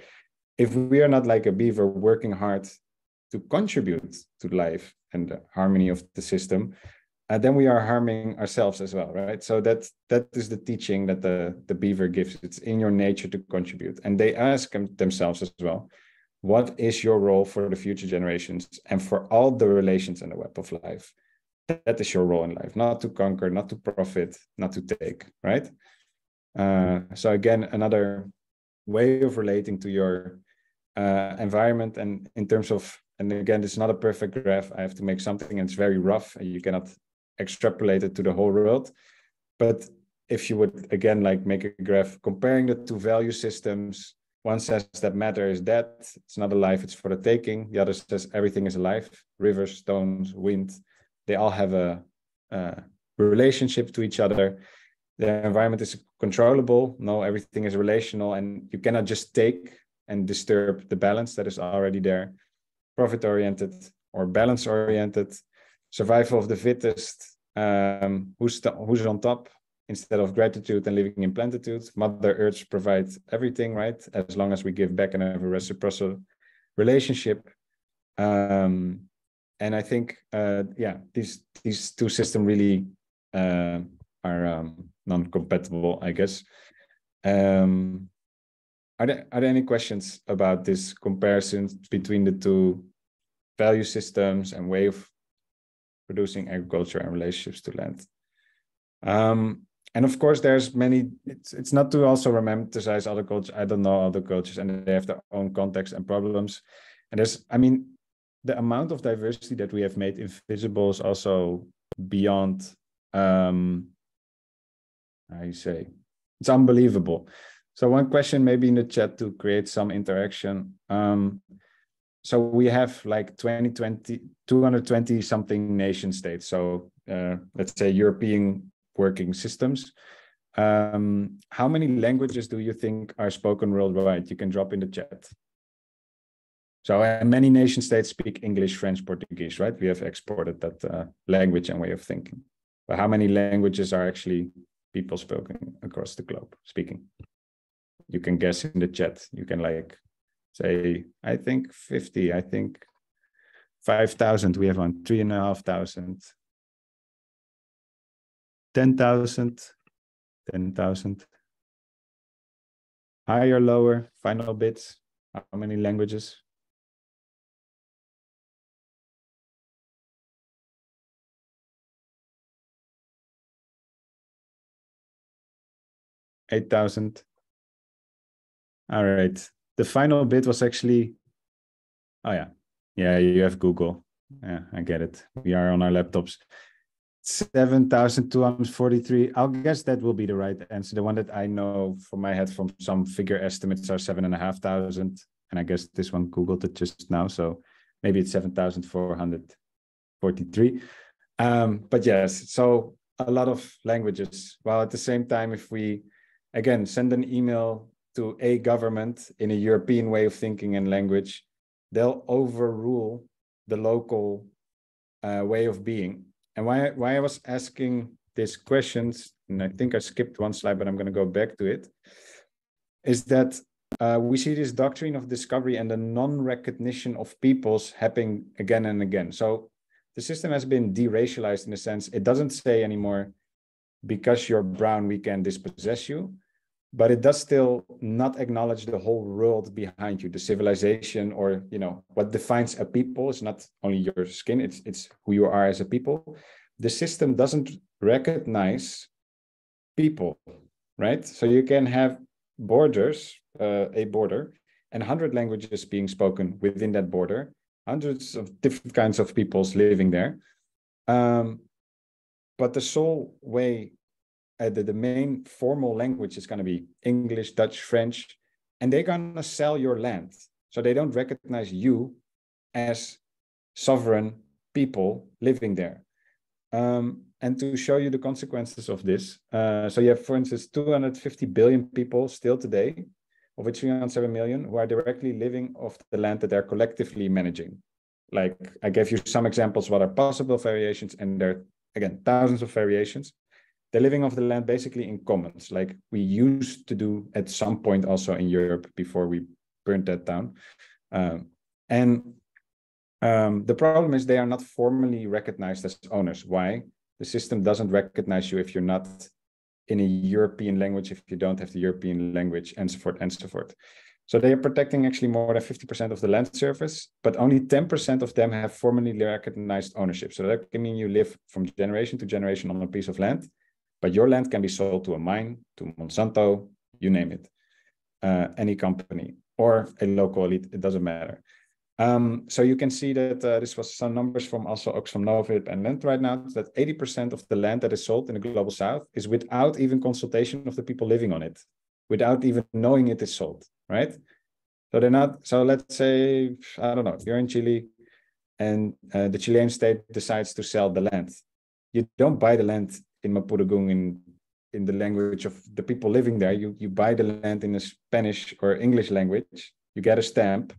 If we are not like a beaver working hard to contribute to life and the harmony of the system, then we are harming ourselves as well, right? So that is the teaching that the beaver gives. It's in your nature to contribute. And they ask themselves as well, what is your role for the future generations and for all the relations in the web of life? That is your role in life, not to conquer, not to profit, not to take, right? So again, another way of relating to your environment, and in terms of, and again, it's not a perfect graph. I have to make something, and it's very rough, and you cannot extrapolate it to the whole world. But if you would, again, like make a graph comparing the 2 value systems, one says that matter is dead, it's not alive, it's for the taking. The other says everything is alive, rivers, stones, wind, they all have a relationship to each other. The environment is controllable. No, everything is relational, and you cannot just take and disturb the balance that is already there. Profit-oriented or balance-oriented. Survival of the fittest, who's on top, instead of gratitude and living in plentitude. Mother Earth provides everything, right? As long as we give back and have a reciprocal relationship. And I think, these 2 systems really are non-compatible, I guess. Are there any questions about this comparison between the 2 value systems and way of producing agriculture and relationships to land? And of course, there's many, it's not to also romanticize other cultures. I don't know other cultures, and they have their own context and problems. And the amount of diversity that we have made invisible is also beyond, it's unbelievable. So one question maybe in the chat to create some interaction. So we have like 220 something nation states. So let's say European working systems. How many languages do you think are spoken worldwide? You can drop in the chat. So many nation states speak English, French, Portuguese, right? We have exported that language and way of thinking. But how many languages are actually people spoken across the globe speaking? You can guess in the chat. You can like say, I think 50, I think 5,000. We have on 3,500. 10,000. 10,000. Higher, lower, final bits. How many languages? $8,000. All right. The final bit was actually, oh yeah. Yeah, you have Google. Yeah, I get it. We are on our laptops. 7,243. I'll guess that will be the right answer. The one that I know from my head from some figure estimates are 7,500. And I guess this one Googled it just now. So maybe it's 7,443. But yes, so a lot of languages. While at the same time, if we, again, send an email to a government in a European way of thinking and language, they'll overrule the local way of being. And why I was asking these questions, and I think I skipped one slide, but I'm going to go back to it, is that we see this doctrine of discovery and the non-recognition of peoples happening again and again. So the system has been deracialized in a sense. It doesn't say anymore, because you're brown, we can dispossess you, but it does still not acknowledge the whole world behind you, the civilization, or, you know, what defines a people is not only your skin, it's who you are as a people. The system doesn't recognize people, right? So you can have borders, a border, and 100 languages being spoken within that border, hundreds of different kinds of peoples living there. But the sole way, the main formal language is going to be English, Dutch, French, and they're going to sell your land. So they don't recognize you as sovereign people living there. And to show you the consequences of this, so you have, for instance, 250 billion people still today, of which 307 million who are directly living off the land that they're collectively managing. Like I gave you some examples what are possible variations, and there are, again, thousands of variations. They're living off the land basically in commons, like we used to do at some point also in Europe before we burnt that down. The problem is they are not formally recognized as owners. Why? The system doesn't recognize you if you're not in a European language, if you don't have the European language, and so forth and so forth. So they are protecting actually more than 50% of the land surface, but only 10% of them have formally recognized ownership. So that can mean you live from generation to generation on a piece of land, but your land can be sold to a mine, to Monsanto, you name it, any company, or a local elite, it doesn't matter. So you can see that this was some numbers from also Oxfam Novib and Land right now, that 80% of the land that is sold in the Global South is without even consultation of the people living on it, without even knowing it is sold, right? So they're not, so let's say, I don't know, you're in Chile and the Chilean state decides to sell the land. You don't buy the land in Mapudungun in the language of the people living there. You buy the land in a Spanish or English language, you get a stamp.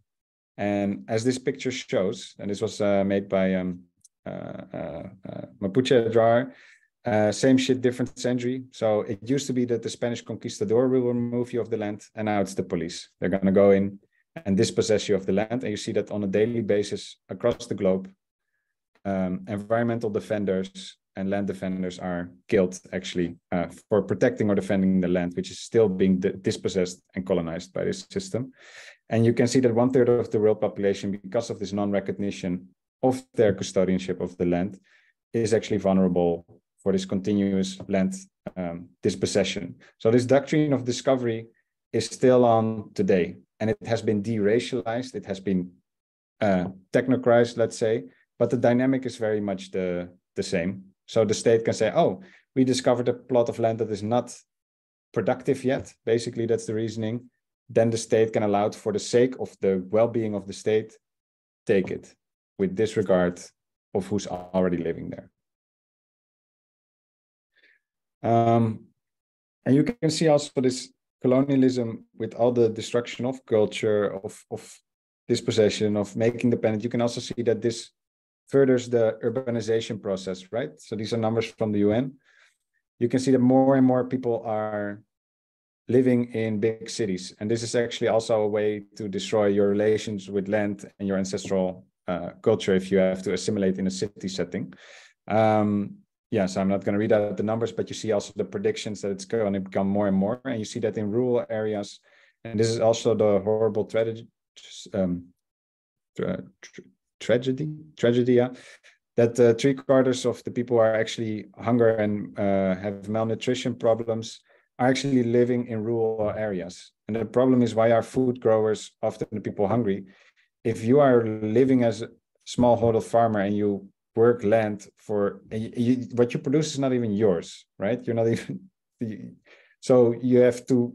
And as this picture shows, and this was made by Mapuche drawer, same shit, different century. So it used to be that the Spanish conquistador will remove you of the land, and now it's the police. They're going to go in and dispossess you of the land. And you see that on a daily basis across the globe. Environmental defenders and land defenders are killed actually for protecting or defending the land, which is still being dispossessed and colonized by this system. And you can see that 1/3 of the world population, because of this non-recognition of their custodianship of the land, is actually vulnerable for this continuous land dispossession. So this doctrine of discovery is still on today, and it has been deracialized, it has been technocratized, let's say, but the dynamic is very much the same. So the state can say, oh, we discovered a plot of land that is not productive yet. Basically, that's the reasoning. Then the state can allow it, for the sake of the well-being of the state, take it with disregard of who's already living there. And you can see also this colonialism with all the destruction of culture, of dispossession, of making dependent. You can also see that this furthers the urbanization process, right? So these are numbers from the UN. You can see that more and more people are living in big cities. And this is actually also a way to destroy your relations with land and your ancestral culture if you have to assimilate in a city setting. Yeah, so I'm not going to read out the numbers, but you see also the predictions that it's going to become more and more. And you see that in rural areas. And this is also the horrible tragedy, yeah, that 3/4 of the people who are actually hunger and have malnutrition problems are actually living in rural areas. And the problem is, why are food growers often the people hungry? If you are living as a smallholder farmer and you work land for, what you produce is not even yours, right? You're not even, so you have to,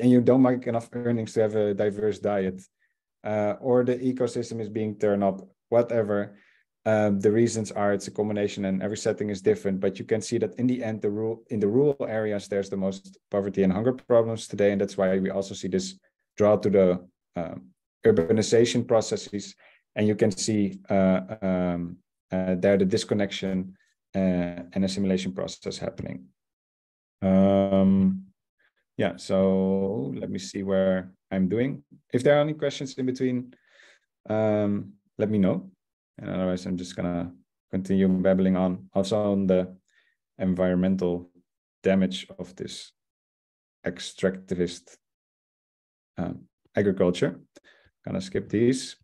and you don't make enough earnings to have a diverse diet, or the ecosystem is being turned up, whatever. The reasons are it's a combination and every setting is different, but you can see that in the end, in the rural areas, there's the most poverty and hunger problems today. And that's why we also see this draw to the urbanization processes. And you can see there the disconnection and assimilation process happening. Yeah, so let me see where I'm doing. If there are any questions in between, let me know. And otherwise, I'm just gonna continue babbling on, also on the environmental damage of this extractivist agriculture. Gonna skip these.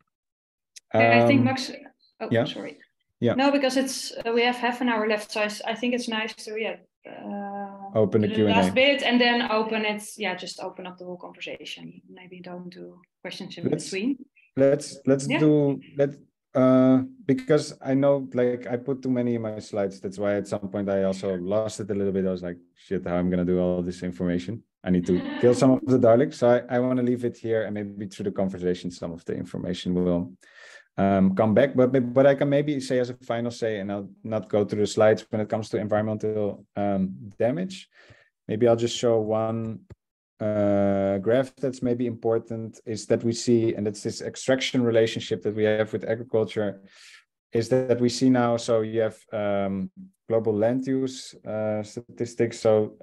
I think Max. Oh, yeah. Sorry. Yeah. No, because it's we have half an hour left, so I think it's nice to open the Q&A. Last bit and then open it. Yeah, just open up the whole conversation. Maybe don't do questions in between. Let's because I know, like, I put too many in my slides. That's why at some point I also lost it a little bit. I was like, shit, how I'm gonna do all this information? I need to kill some of the Daleks. So I want to leave it here, and maybe through the conversation, some of the information will come back. But I can maybe say as a final say, and I'll not go through the slides when it comes to environmental damage. Maybe I'll just show one graph that's maybe important, is that we see, and it's this extraction relationship that we have with agriculture, is that we see now, so you have global land use statistics. So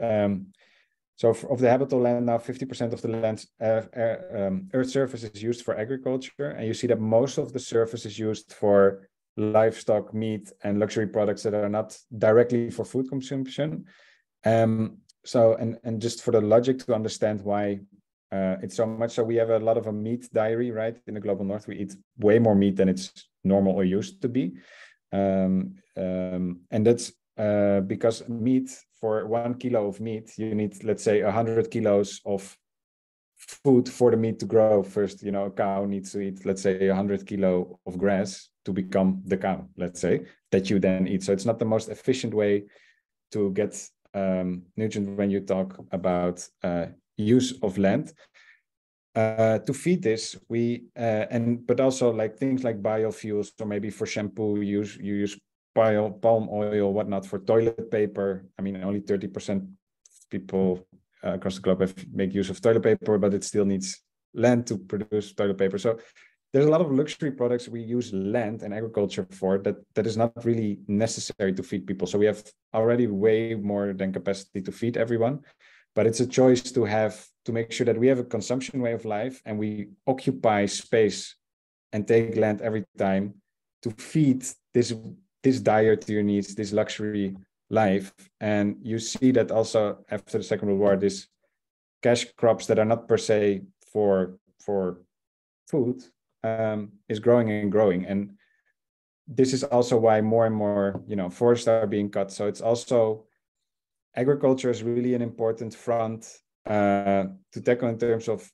of the habitable land now, 50% of the land's earth surface is used for agriculture. And you see that most of the surface is used for livestock, meat, and luxury products that are not directly for food consumption. So, and just for the logic to understand why it's so much. So we have a lot of a meat diary, right? In the global north, we eat way more meat than it's normal or used to be. And that's because meat, for 1 kilo of meat, you need, let's say, 100 kilos of food for the meat to grow. First, you know, a cow needs to eat, let's say, 100 kilo of grass to become the cow, let's say, that you then eat. So it's not the most efficient way to get nutrients when you talk about use of land. To feed this, but also like things like biofuels, or maybe for shampoo, you use palm oil, whatnot. For toilet paper, I mean, only 30% of people across the globe make use of toilet paper, but it still needs land to produce toilet paper. So there's a lot of luxury products we use land and agriculture for that is not really necessary to feed people. So we have already way more than capacity to feed everyone, but it's a choice to make sure that we have a consumption way of life, and we occupy space and take land every time to feed this dire to your needs, this luxury life. And you see that also after the Second World War, this cash crops that are not per se for food is growing and growing. And this is also why more and more, forests are being cut. So it's also, agriculture is really an important front to tackle in terms of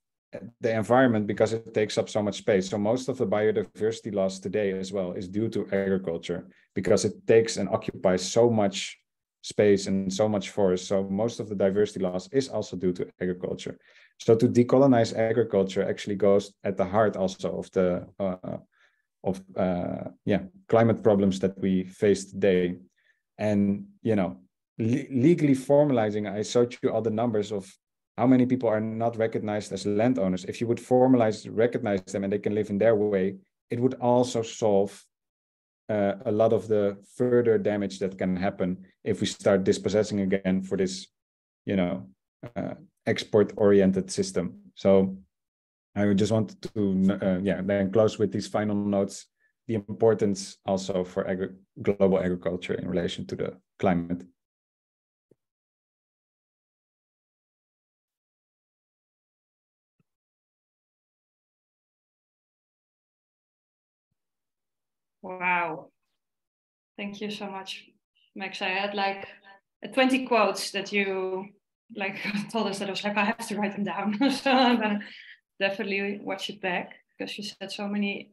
the environment, because it takes up so much space. So most of the biodiversity loss today as well is due to agriculture, because it takes and occupies so much space and so much forest. So most of the diversity loss is also due to agriculture. So to decolonize agriculture actually goes at the heart also of the climate problems that we face today. And legally formalizing, I showed you all the numbers of how many people are not recognized as landowners. If you would recognize them, and they can live in their way, it would also solve a lot of the further damage that can happen if we start dispossessing again for this, export-oriented system. So I would just want to, then close with these final notes, the importance also for global agriculture in relation to the climate. Wow. Thank you so much, Max. I had like 20 quotes that you told us that I was like, I have to write them down. So I'm gonna definitely watch it back, because you said so many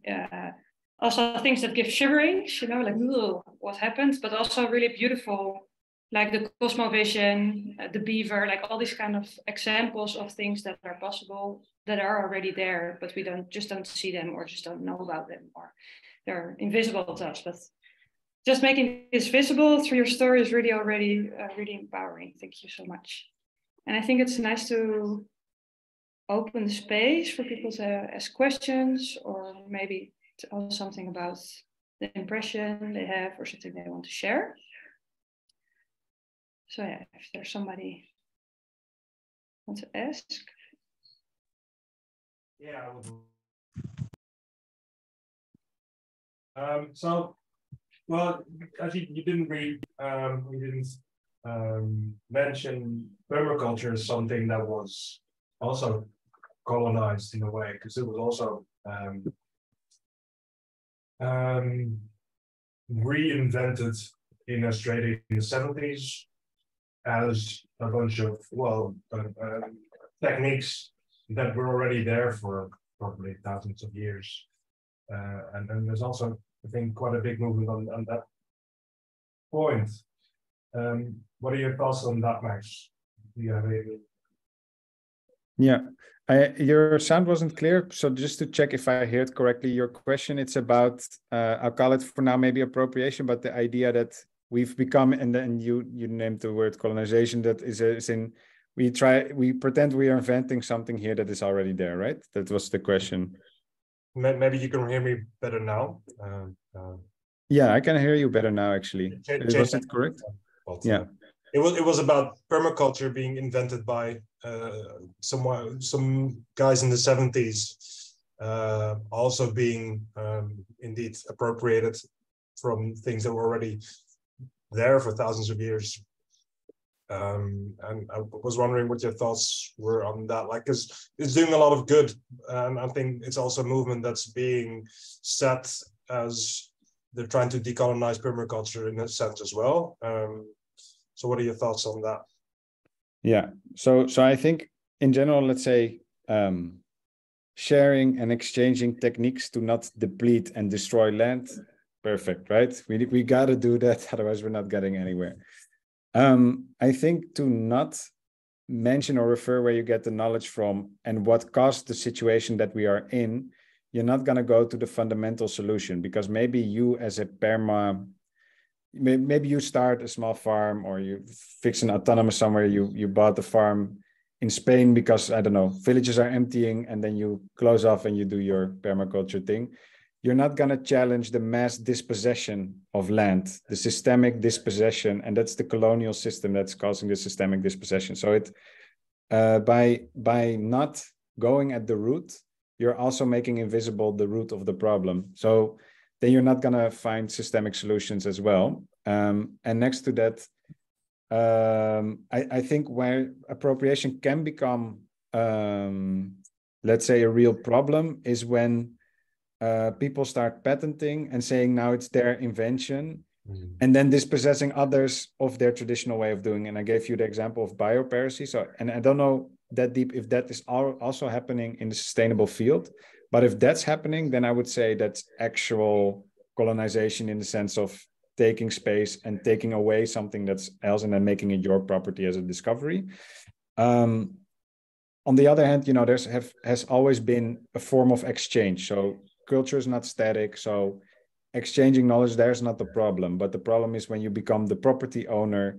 also things that give shiverings, like, what happened, but also really beautiful, like the cosmovision, the beaver, like all these kind of examples of things that are possible, that are already there, but we don't see them, or just don't know about them, or they're invisible to us. But just making this visible through your story is really already really empowering. Thank you so much. And I think it's nice to open the space for people to ask questions, or maybe tell something about the impression they have or something they want to share. So yeah, if there's somebody want to ask. Yeah, so, well, as you didn't mention permaculture as something that was also colonized in a way, because it was also reinvented in Australia in the 70s as a bunch of, well, techniques that were already there for probably thousands of years. And then there's also, I think, quite a big movement on that point. What are your thoughts on that, Max? Do you have any? Yeah, your sound wasn't clear. So just to check if I heard correctly, your question, it's about, I'll call it for now maybe appropriation, but the idea that we've become, and then you named the word colonization, that is in, we pretend we are inventing something here that is already there, right? That was the question. Maybe you can hear me better now. Yeah, I can hear you better now, actually. Was it correct? Yeah. It was about permaculture being invented by some guys in the 70s, also being indeed appropriated from things that were already there for thousands of years. And I was wondering what your thoughts were on that, like, because it's doing a lot of good, and I think it's also a movement that's being set as they're trying to decolonize permaculture in a sense as well. So what are your thoughts on that? Yeah, so I think in general, let's say sharing and exchanging techniques to not deplete and destroy land, perfect, right? We got to do that, otherwise we're not getting anywhere. I think to not mention or refer where you get the knowledge from and what caused the situation that we are in, you're not going to go to the fundamental solution, because maybe you as a maybe you start a small farm, or you fix an autonomous somewhere, you bought a farm in Spain because, I don't know, villages are emptying, and then you close off and you do your permaculture thing. You're not going to challenge the mass dispossession of land, the systemic dispossession, and that's the colonial system that's causing the systemic dispossession. So it by not going at the root, you're also making invisible the root of the problem. So then you're not going to find systemic solutions as well. And next to that, I think where appropriation can become, let's say, a real problem is when people start patenting and saying now it's their invention, and then dispossessing others of their traditional way of doing. And I gave you the example of biopiracy. So, and I don't know that deep if that is also happening in the sustainable field, but if that's happening, then I would say that's actual colonization in the sense of taking space and taking away something that's else and then making it your property as a discovery. On the other hand, you know, has always been a form of exchange. So culture is not static. So exchanging knowledge, there's not the problem. But the problem is when you become the property owner.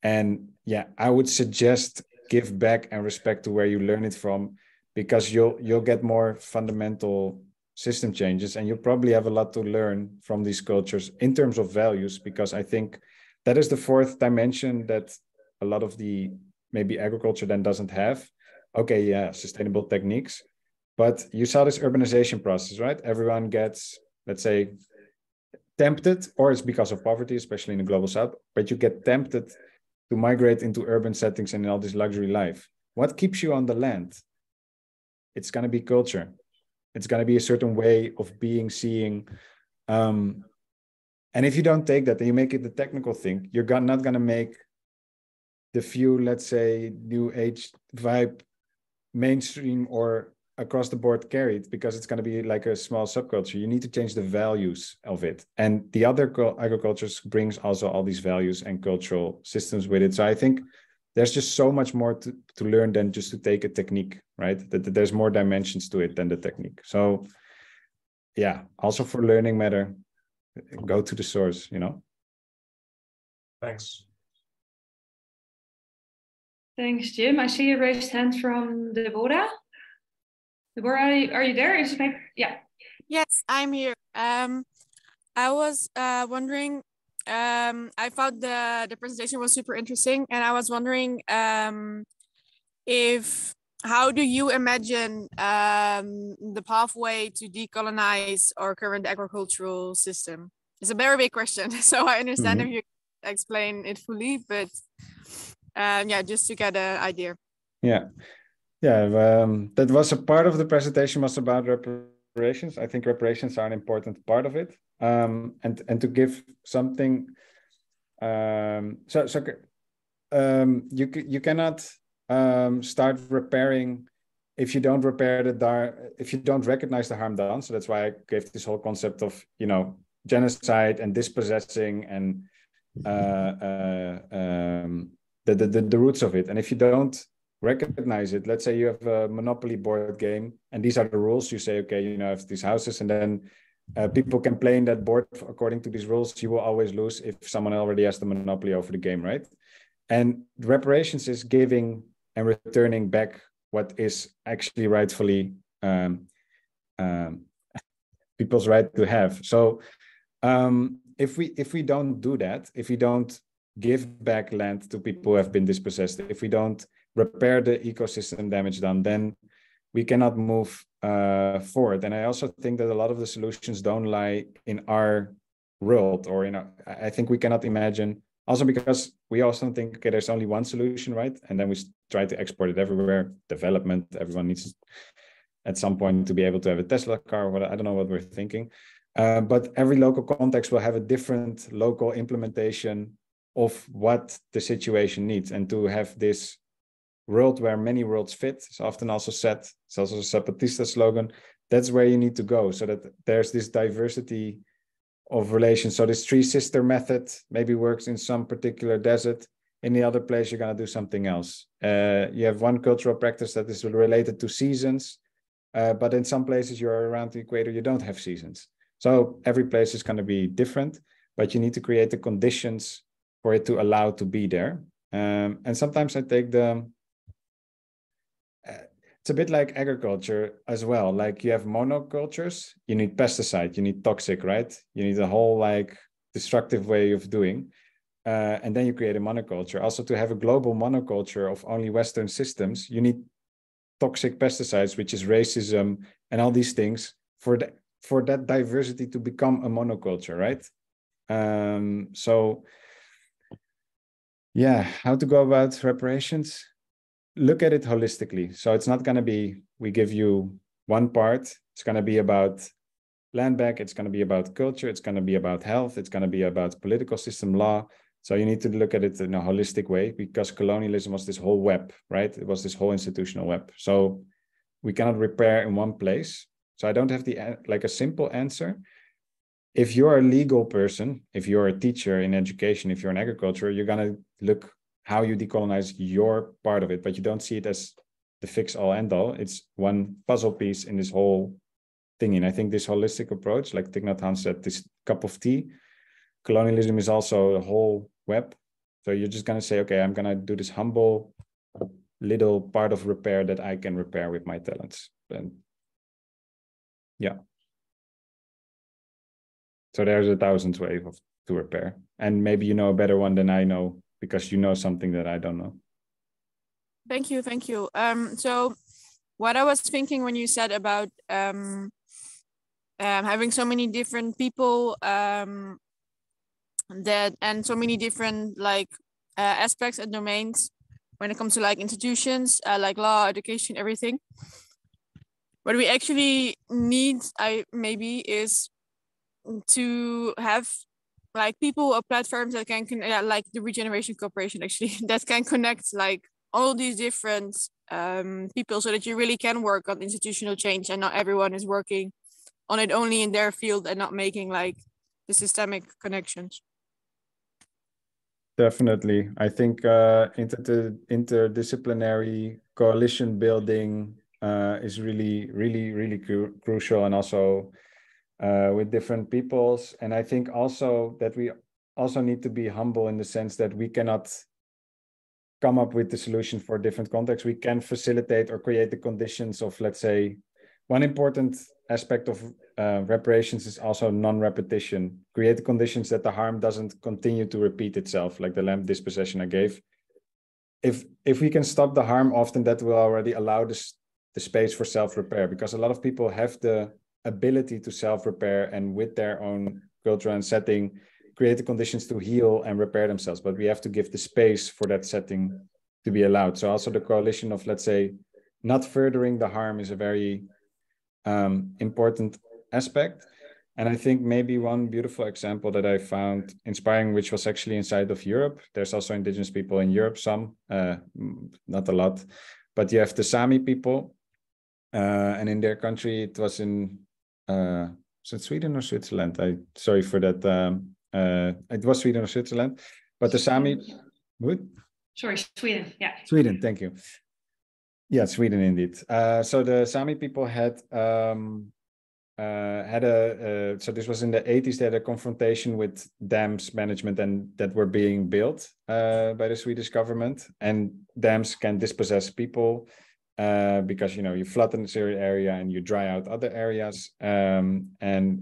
And yeah, I would suggest give back and respect to where you learn it from, because you'll get more fundamental system changes, and you'll probably have a lot to learn from these cultures in terms of values, because I think that is the fourth dimension that a lot of the maybe agriculture then doesn't have. Okay, yeah, sustainable techniques, but you saw this urbanization process, right? Everyone gets, let's say, tempted, or it's because of poverty, especially in the global south, but you get tempted to migrate into urban settings and in all this luxury life. What keeps you on the land? It's going to be culture. It's going to be a certain way of being, seeing. And if you don't take that and you make it the technical thing, you're not going to make the few, let's say, new age vibe mainstream or across the board carried, because it's going to be like a small subculture. You need to change the values of it. And the other agricultures brings also all these values and cultural systems with it. So I think there's just so much more to learn than just to take a technique, right? That there's more dimensions to it than the technique. So yeah, also for learning matter, go to the source, you know? Thanks. Thanks, Jim. I see a raised hand from Deborah. Deborah, are you there? Is it maybe? Yeah. Yes, I'm here. I was wondering, I found the presentation was super interesting, and I was wondering how do you imagine the pathway to decolonize our current agricultural system? It's a very big question, so I understand if you explain it fully, but yeah, just to get an idea. Yeah, that was a part of the presentation was about reparations. I think reparations are an important part of it, and to give something. You cannot start repairing if you don't repair if you don't recognize the harm done. So that's why I gave this whole concept of genocide and dispossessing and the roots of it. And if you don't recognize it, let's say you have a Monopoly board game and these are the rules, you say, okay, I have these houses, and then people can play in that board according to these rules. You will always lose if someone already has the monopoly over the game, right? And reparations is giving and returning back what is actually rightfully people's right to have. So if we don't do that, if we don't give back land to people who have been dispossessed, if we don't repair the ecosystem damage done, then we cannot move forward. And I also think that a lot of the solutions don't lie in our world, or I think we cannot imagine, also because we also think, okay, there's only one solution, right? And then we try to export it everywhere. Development, everyone needs at some point to be able to have a Tesla car, I don't know what we're thinking. But every local context will have a different local implementation of what the situation needs. And to have this world where many worlds fit is often also said, it's also a Zapatista slogan, that's where you need to go, so that there's this diversity of relations. So this three sister method maybe works in some particular desert. In the other place, you're going to do something else. You have one cultural practice that is related to seasons, but in some places you're around the equator, you don't have seasons. So every place is going to be different, but you need to create the conditions for it to allow to be there. And sometimes I take it's a bit like agriculture as well. Like you have monocultures, you need pesticide, you need toxic, right? You need a whole destructive way of doing. And then you create a monoculture. Also, to have a global monoculture of only Western systems, you need toxic pesticides, which is racism and all these things for that diversity to become a monoculture, right? So yeah, how to go about reparations? Look at it holistically. So it's not going to be, we give you one part. It's going to be about land back. It's going to be about culture. It's going to be about health. It's going to be about political system law. So you need to look at it in a holistic way, because colonialism was this whole web, right? It was this whole institutional web. So we cannot repair in one place. So I don't have a simple answer. If you're a legal person, if you're a teacher in education, if you're in agriculture, you're going to look how you decolonize your part of it, but you don't see it as the fix all end all. It's one puzzle piece in this whole thing. And I think this holistic approach, like Thich Nhat Hanh said, this cup of tea, colonialism is also a whole web. So you're just going to say, okay, I'm going to do this humble little part of repair that I can repair with my talents. And yeah. So there's 1,000 ways to repair. And maybe you know a better one than I know, because you know something that I don't know. Thank you. So what I was thinking when you said about having so many different people and so many different aspects and domains when it comes to institutions, like law, education, everything. What we actually need, is to have people or platforms that can like the Regeneration Corporation actually that can connect all these different people, so that you really can work on institutional change, and not everyone is working on it only in their field and not making the systemic connections. Definitely. I think interdisciplinary coalition building is really, really, really crucial, and also with different peoples. And I think also that we also need to be humble in the sense that we cannot come up with the solution for different contexts. We can facilitate or create the conditions of, let's say, one important aspect of reparations is also non-repetition. Create the conditions that the harm doesn't continue to repeat itself, like the lamp dispossession I gave. If we can stop the harm, often that will already allow the space for self-repair, because a lot of people have the ability to self-repair and with their own culture and setting, create the conditions to heal and repair themselves. But we have to give the space for that setting to be allowed. So also the coalition of, let's say, not furthering the harm is a very important aspect. And I think maybe one beautiful example that I found inspiring, which was actually inside of Europe. There's also indigenous people in Europe, some, not a lot, but you have the Sami people. And in their country, it was in, is it Sweden or Switzerland? Sorry for that. It was Sweden or Switzerland, but the Sami, what? Sorry, Sweden, yeah. Sweden, thank you. Yeah, Sweden indeed. So the Sami people had so this was in the 80s, they had a confrontation with dams management and that were being built by the Swedish government, and dams can dispossess people because, you know, you flood in a certain area and you dry out other areas, and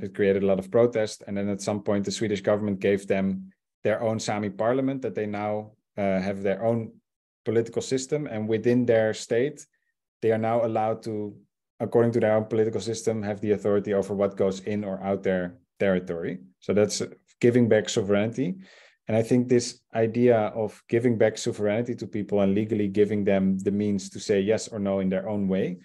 it created a lot of protest. And then at some point, the Swedish government gave them their own Sami parliament, that they now have their own political system, and within their state, they are now allowed to, according to their own political system, have the authority over what goes in or out their territory. So that's giving back sovereignty. And I think this idea of giving back sovereignty to people and legally giving them the means to say yes or no in their own way,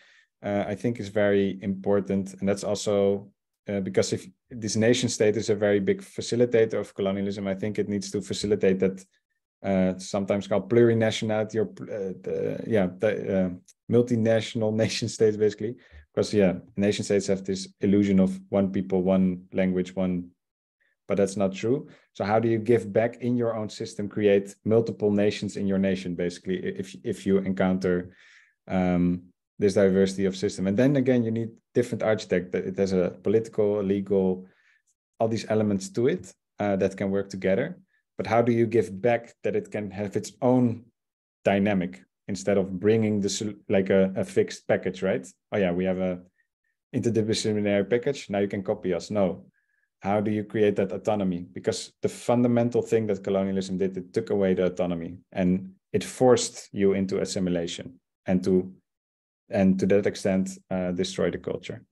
I think is very important. And that's also because if this nation state is a very big facilitator of colonialism, I think it needs to facilitate that sometimes called plurinationality or multinational nation states, basically, because nation states have this illusion of one people, one language, but that's not true. So how do you give back in your own system, create multiple nations in your nation, basically, if you encounter this diversity of system? And then again, you need different architect. It has a political, legal, all these elements to it that can work together. But how do you give back that it can have its own dynamic instead of bringing this like a fixed package, right? Oh yeah, we have a interdisciplinary package. Now you can copy us. No. How do you create that autonomy? Because the fundamental thing that colonialism did, it took away the autonomy and it forced you into assimilation and to that extent destroy the culture.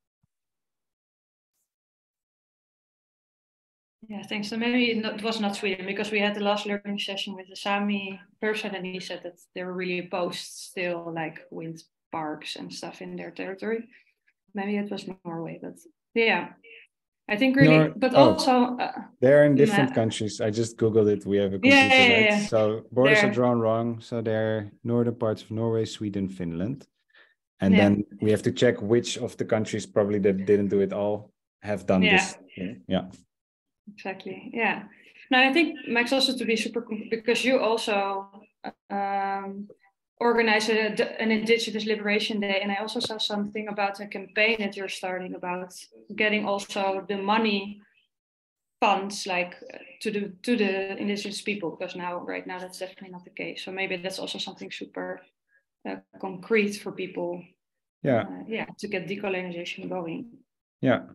Yeah, thanks. So maybe it was not Sweden, because we had the last learning session with the Sami person and he said that they were really opposed still, like wind parks and stuff in their territory. Maybe it was Norway, but yeah, I think really, also... they're in different countries. I just Googled it. We have a computer, right? Yeah. So borders are drawn wrong. So they're northern parts of Norway, Sweden, Finland. And then we have to check which of the countries probably that didn't do it all have done this. Yeah. Exactly. Yeah. Now I think, Max, also to be super, because you also organize an Indigenous Liberation Day, and I also saw something about a campaign that you're starting about getting also the money funds like to the indigenous people, because right now that's definitely not the case. So maybe that's also something super concrete for people. To get decolonization going. Yeah.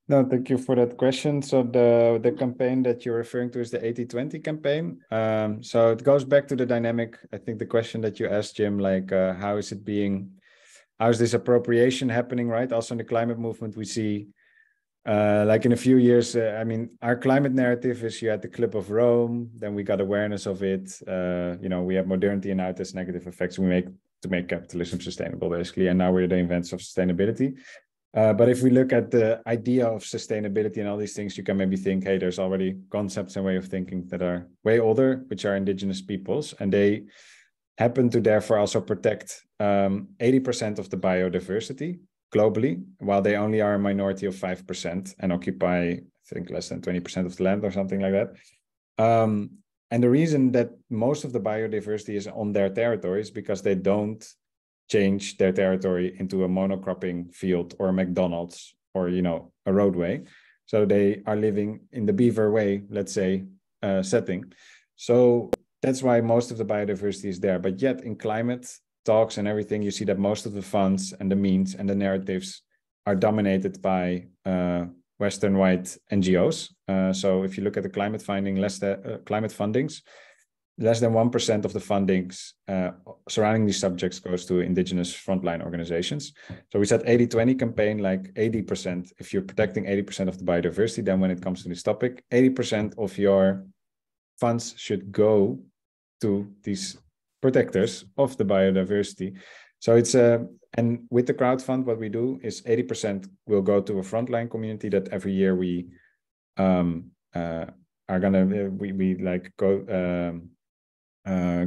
No, thank you for that question. So the campaign that you're referring to is the 80-20 campaign. So it goes back to the dynamic. I think the question that you asked, Jim, like how is this appropriation happening, right? Also in the climate movement, we see like in a few years, our climate narrative is you had the Club of Rome, then we got awareness of it. We have modernity and now it has negative effects to make capitalism sustainable, basically. And now we're the inventors of sustainability. But if we look at the idea of sustainability and all these things, you can maybe think, hey, there's already concepts and way of thinking that are way older, which are indigenous peoples. And they happen to therefore also protect 80% of the biodiversity globally, while they only are a minority of 5% and occupy, I think, less than 20% of the land or something like that. And the reason that most of the biodiversity is on their territory is because they don't change their territory into a monocropping field or a McDonald's or, a roadway. So they are living in the beaver way, let's say, setting. So that's why most of the biodiversity is there. But yet in climate talks and everything, you see that most of the funds and the means and the narratives are dominated by Western white NGOs. So if you look at the climate climate fundings, less than 1% of the fundings surrounding these subjects goes to indigenous frontline organizations. So we said 80-20 campaign, like 80%. If you're protecting 80% of the biodiversity, then when it comes to this topic, 80% of your funds should go to these protectors of the biodiversity. So it's and with the crowdfund, what we do is 80% will go to a frontline community that every year we are gonna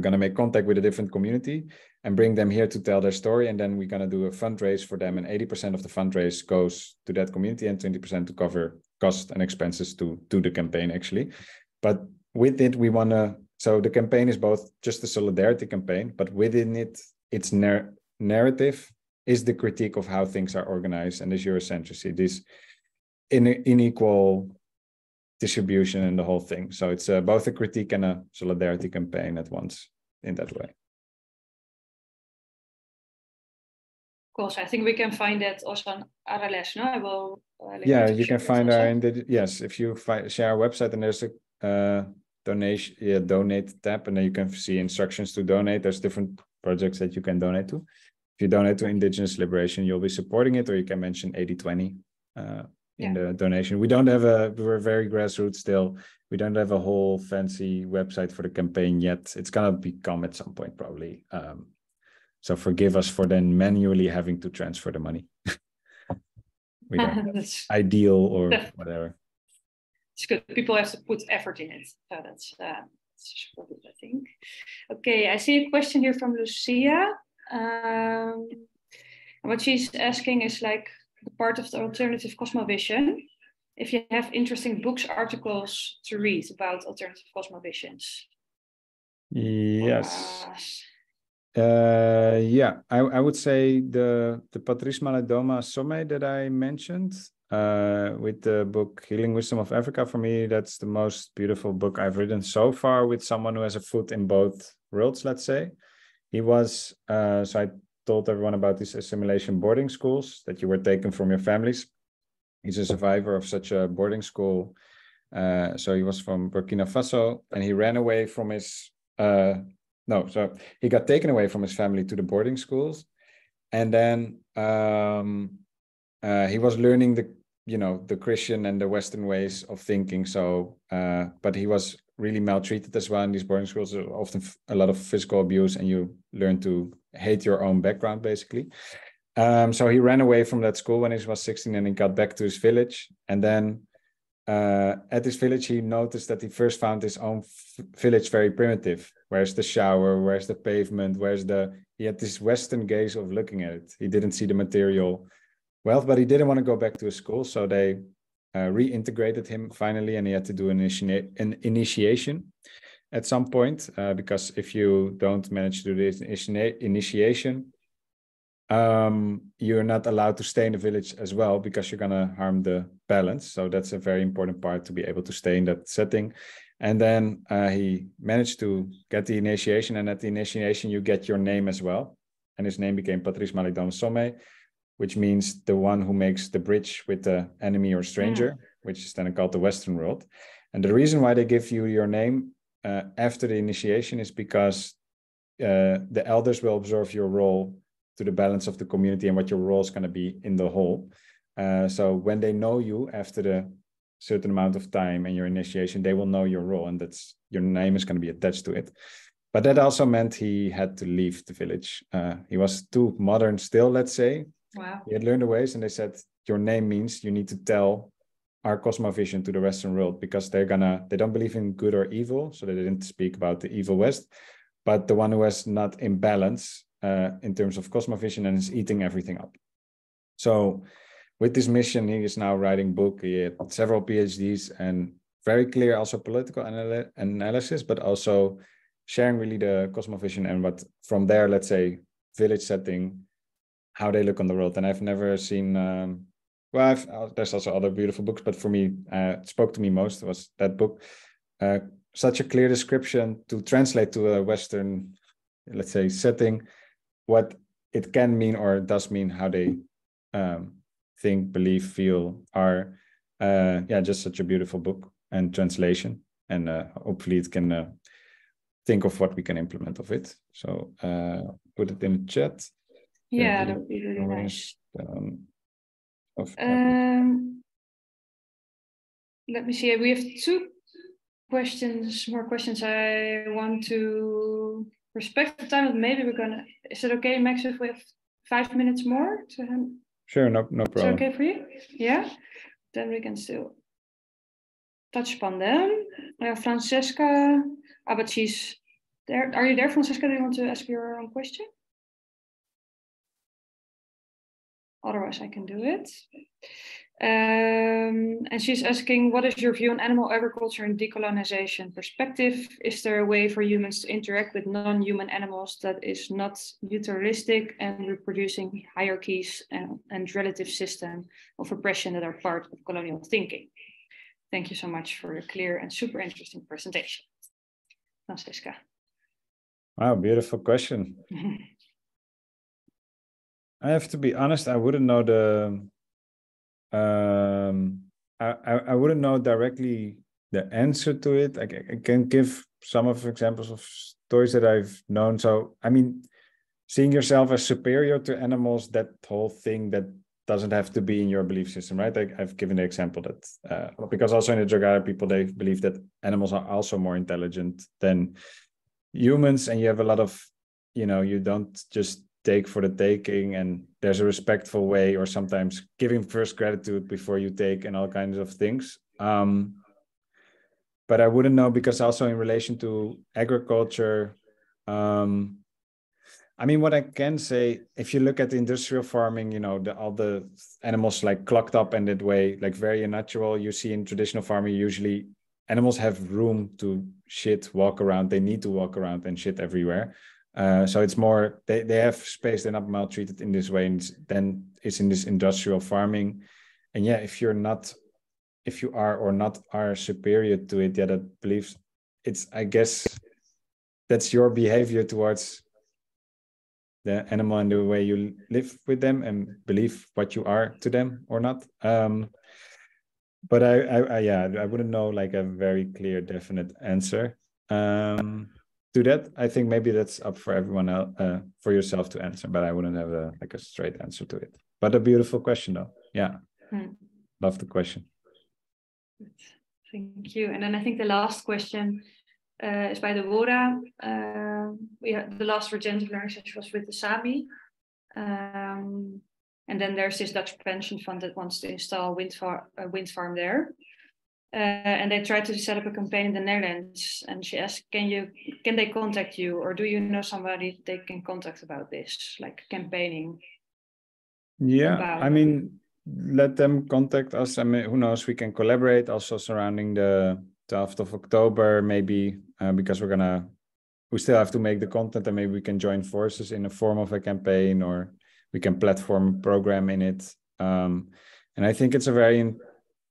gonna make contact with a different community and bring them here to tell their story, and then we're gonna do a fundraise for them, and 80% of the fundraise goes to that community and 20% to cover costs and expenses to the campaign actually. But with it, we wanna, so the campaign is both just a solidarity campaign, but within it, its narrative is the critique of how things are organized and this Eurocentrism, this unequal distribution and the whole thing. So it's both a critique and a solidarity campaign at once in that way. Cool. So I think we can find that also on Aralez, no? I will. Yeah, you can find our yes. If you share our website, and there's a donate tab, and then you can see instructions to donate. There's different projects that you can donate to. If you donate to Indigenous Liberation, you'll be supporting it, or you can mention 80-20 in the donation. We don't have we're very grassroots still. We don't have a whole fancy website for the campaign yet. It's gonna become at some point probably. So forgive us for then manually having to transfer the money. We don't have ideal or whatever. It's good. People have to put effort in it. So that's good, I think. Okay, I see a question here from Lucia. What she's asking is like the part of the alternative cosmovision. If you have interesting books, articles to read about alternative cosmovisions. Yes. Yeah, I would say the Patrice Maladoma Somme that I mentioned with the book Healing Wisdom of Africa, for me, that's the most beautiful book I've written so far with someone who has a foot in both worlds, let's say. He was, so I told everyone about these assimilation boarding schools that you were taken from your families. He's a survivor of such a boarding school. So he was from Burkina Faso, and he ran away from his, so he got taken away from his family to the boarding schools. And then he was learning the Christian and the Western ways of thinking. So, but he was really maltreated as well in these boarding schools. There's often a lot of physical abuse, and you learn to hate your own background, basically. So he ran away from that school when he was 16, and he got back to his village. And then at his village, he noticed that he first found his own village very primitive. Where's the shower? Where's the pavement? He had this Western gaze of looking at it. He didn't see the material wealth, but he didn't want to go back to his school. So they reintegrated him finally, and he had to do an initiation at some point, because if you don't manage to do this initiation, you're not allowed to stay in the village as well, because you're going to harm the balance. So that's a very important part, to be able to stay in that setting. And then he managed to get the initiation, and at the initiation you get your name as well. And his name became Patrice Maladoma Somme, which means the one who makes the bridge with the enemy or stranger, which is then called the Western world. And the reason why they give you your name after the initiation is because the elders will observe your role to the balance of the community and what your role is going to be in the whole. So when they know you after the certain amount of time and your initiation, they will know your role, and that's your name is going to be attached to it. But that also meant he had to leave the village. He was too modern still, let's say. Wow. He had learned the ways, and they said, your name means you need to tell our cosmovision to the Western world, because they don't believe in good or evil. So they didn't speak about the evil West, but the one who is not in balance in terms of cosmovision and is eating everything up. So with this mission, he is now writing a book. He had several PhDs and very clear also political analysis, but also sharing really the cosmovision and what from there, let's say, village setting, how they look on the world. And I've never seen, there's also other beautiful books, but for me, it spoke to me most was that book, such a clear description to translate to a Western, let's say, setting, what it can mean or does mean, how they think, believe, feel, are. Just such a beautiful book and translation. And hopefully it can think of what we can implement of it. So put it in the chat. Yeah, that would be really nice. Let me see. We have two more questions. I want to respect the time, but maybe we're gonna. Is it okay, Max, if we have 5 minutes more to him? Sure, no problem. Is it okay for you? Yeah. Then we can still touch upon them. Francesca, but she's there. Are you there, Francesca? Do you want to ask your own question? Otherwise, I can do it. And she's asking, what is your view on animal agriculture and decolonisation perspective? Is there a way for humans to interact with non-human animals that is not utilitarianistic and reproducing hierarchies and relative system of oppression that are part of colonial thinking? Thank you so much for your clear and super interesting presentation. Francesca. Wow, beautiful question. I have to be honest, I wouldn't know I wouldn't know directly the answer to it. I can give some of examples of stories that I've known. So, I mean, seeing yourself as superior to animals, that whole thing that doesn't have to be in your belief system, right? I've given the example that, because also in the Jagara people, they believe that animals are also more intelligent than humans. And you have a lot of, you don't just take for the taking, and there's a respectful way, or sometimes giving first gratitude before you take, and all kinds of things. But I wouldn't know, because also in relation to agriculture, I mean, what I can say, if you look at the industrial farming, all the animals like clocked up in that way, like very unnatural. You see in traditional farming, usually animals have room to shit, walk around. They need to walk around and shit everywhere. So it's more, they have space, they're not maltreated in this way. And then it's in this industrial farming. And yeah, if you are or not are superior to it, that believes it's, I guess, that's your behavior towards the animal and the way you live with them and believe what you are to them or not. But I wouldn't know like a very clear, definite answer. To that, I think maybe that's up for everyone else, for yourself to answer, but I wouldn't have a straight answer to it. But a beautiful question though. Yeah. Love the question. Thank you. And then I think the last question is by Deborah. The last Regenerative Learning Session was with the Sami. And then there's this Dutch pension fund that wants to install a wind farm there. And they tried to set up a campaign in the Netherlands. And she asked, can they contact you? Or do you know somebody they can contact about this, like campaigning? Yeah, I mean, let them contact us. I mean, who knows, we can collaborate also surrounding the 12th of October, maybe, because we still have to make the content, and maybe we can join forces in the form of a campaign, or we can platform a program in it. And I think it's a very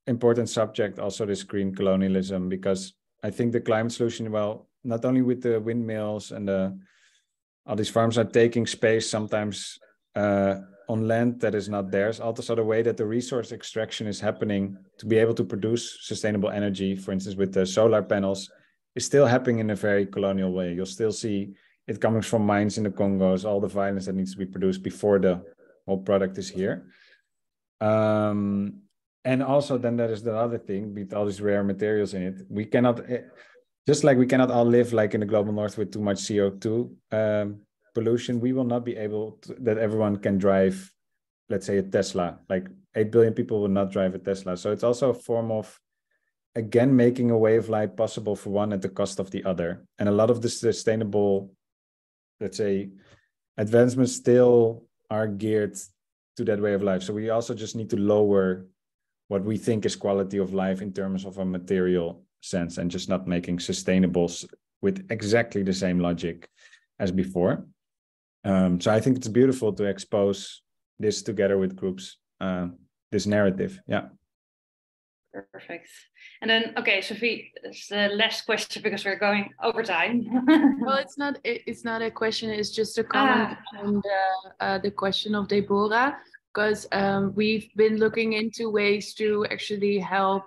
important subject, also this green colonialism, because I think the climate solution, well, not only with the windmills and all these farms are taking space sometimes on land that is not theirs. Also the way that the resource extraction is happening to be able to produce sustainable energy, for instance, with the solar panels, is still happening in a very colonial way. You'll still see it coming from mines in the Congos, all the violence that needs to be produced before the whole product is here. And also then there is the other thing, with all these rare materials in it, we cannot, just like we cannot all live like in the global north with too much CO2 pollution, we will not be able to, that everyone can drive, let's say, a Tesla. Like 8 billion people will not drive a Tesla. So it's also a form of, again, making a way of life possible for one at the cost of the other. And a lot of the sustainable, let's say, advancements still are geared to that way of life. So we also just need to lower what we think is quality of life in terms of a material sense, and just not making sustainables with exactly the same logic as before. So I think it's beautiful to expose this together with groups, this narrative. Yeah. Perfect. And then, okay, Sophie, it's the last question because we're going over time. Well, it's not a question. It's just a comment on the question of Deborah, because we've been looking into ways to actually help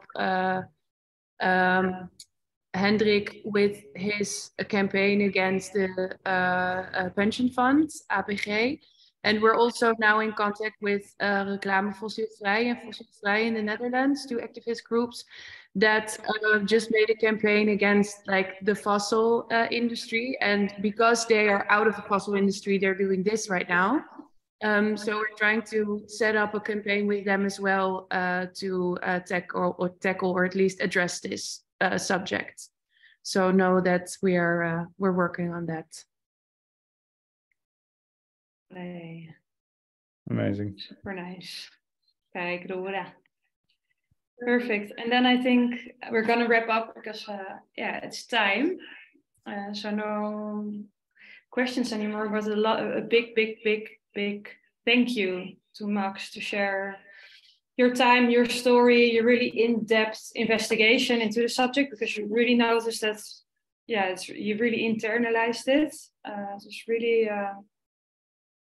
Hendrik with his campaign against the pension funds, APG. And we're also now in contact with Reclame Fossielvrij and Fossielvrij in the Netherlands, two activist groups that just made a campaign against like the fossil industry. And because they are out of the fossil industry, they're doing this right now. So we're trying to set up a campaign with them as well to tackle or at least address this subject. So know that we're working on that. Amazing. Super nice. Kijk, Dora. Perfect. And then I think we're going to wrap up because, yeah, it's time. So no questions anymore, but a big thank you to Max to share your time, your story, your really in-depth investigation into the subject, because you really noticed that, yeah, you really internalized it. It's really,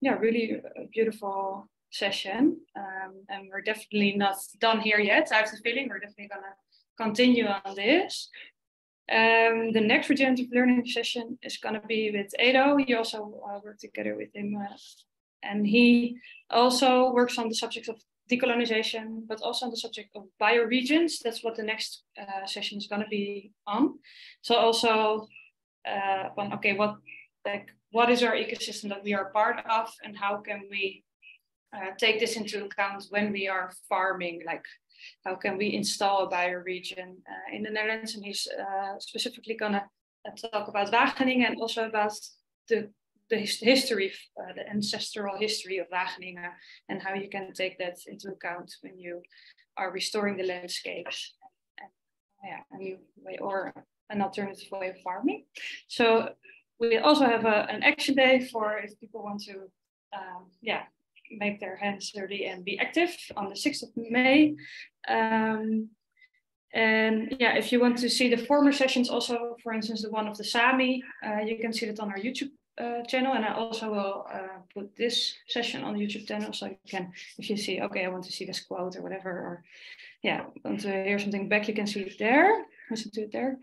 yeah, really a beautiful session. And we're definitely not done here yet. I have the feeling we're definitely gonna continue on this. The next regenerative learning session is gonna be with Edo. He also worked together with him. And he also works on the subject of decolonisation, but also on the subject of bioregions. That's what the next session is going to be on. So also, okay, what is our ecosystem that we are part of, and how can we take this into account when we are farming? Like, how can we install a bioregion in the Netherlands? And he's specifically going to talk about Wageningen and also about the history, the ancestral history of Wageningen, and how you can take that into account when you are restoring the landscapes, and yeah, a new way or an alternative way of farming. So we also have an action day for if people want to, yeah, make their hands dirty and be active on the 6th of May. And yeah, if you want to see the former sessions, also, for instance, the one of the Sami, you can see that on our YouTube channel, and I also will put this session on the YouTube channel, so you can, if you see, okay, I want to see this quote or whatever, or yeah, want to hear something back, you can see it there, listen to it there.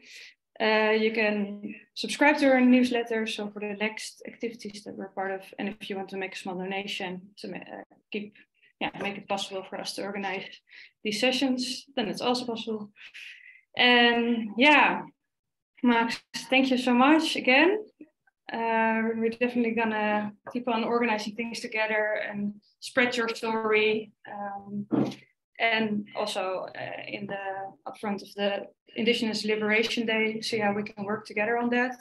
You can subscribe to our newsletter, so for the next activities that we're part of, and if you want to make a small donation to make it possible for us to organize these sessions, then it's also possible. And yeah, Max, thank you so much again. We're definitely gonna keep on organizing things together and spread your story, and also in the upfront of the Indigenous Liberation Day, see how we can work together on that.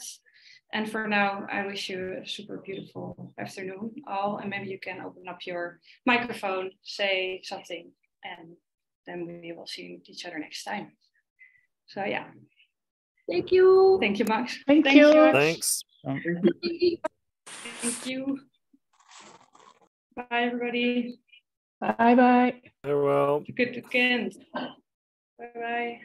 And for now, I wish you a super beautiful afternoon all, and maybe you can open up your microphone, say something, and then we will see each other next time. So yeah. Thank you. Thank you, Max. Thank you. Thanks. Thank you. Bye, everybody. Bye bye. Farewell. Good weekend. Bye bye.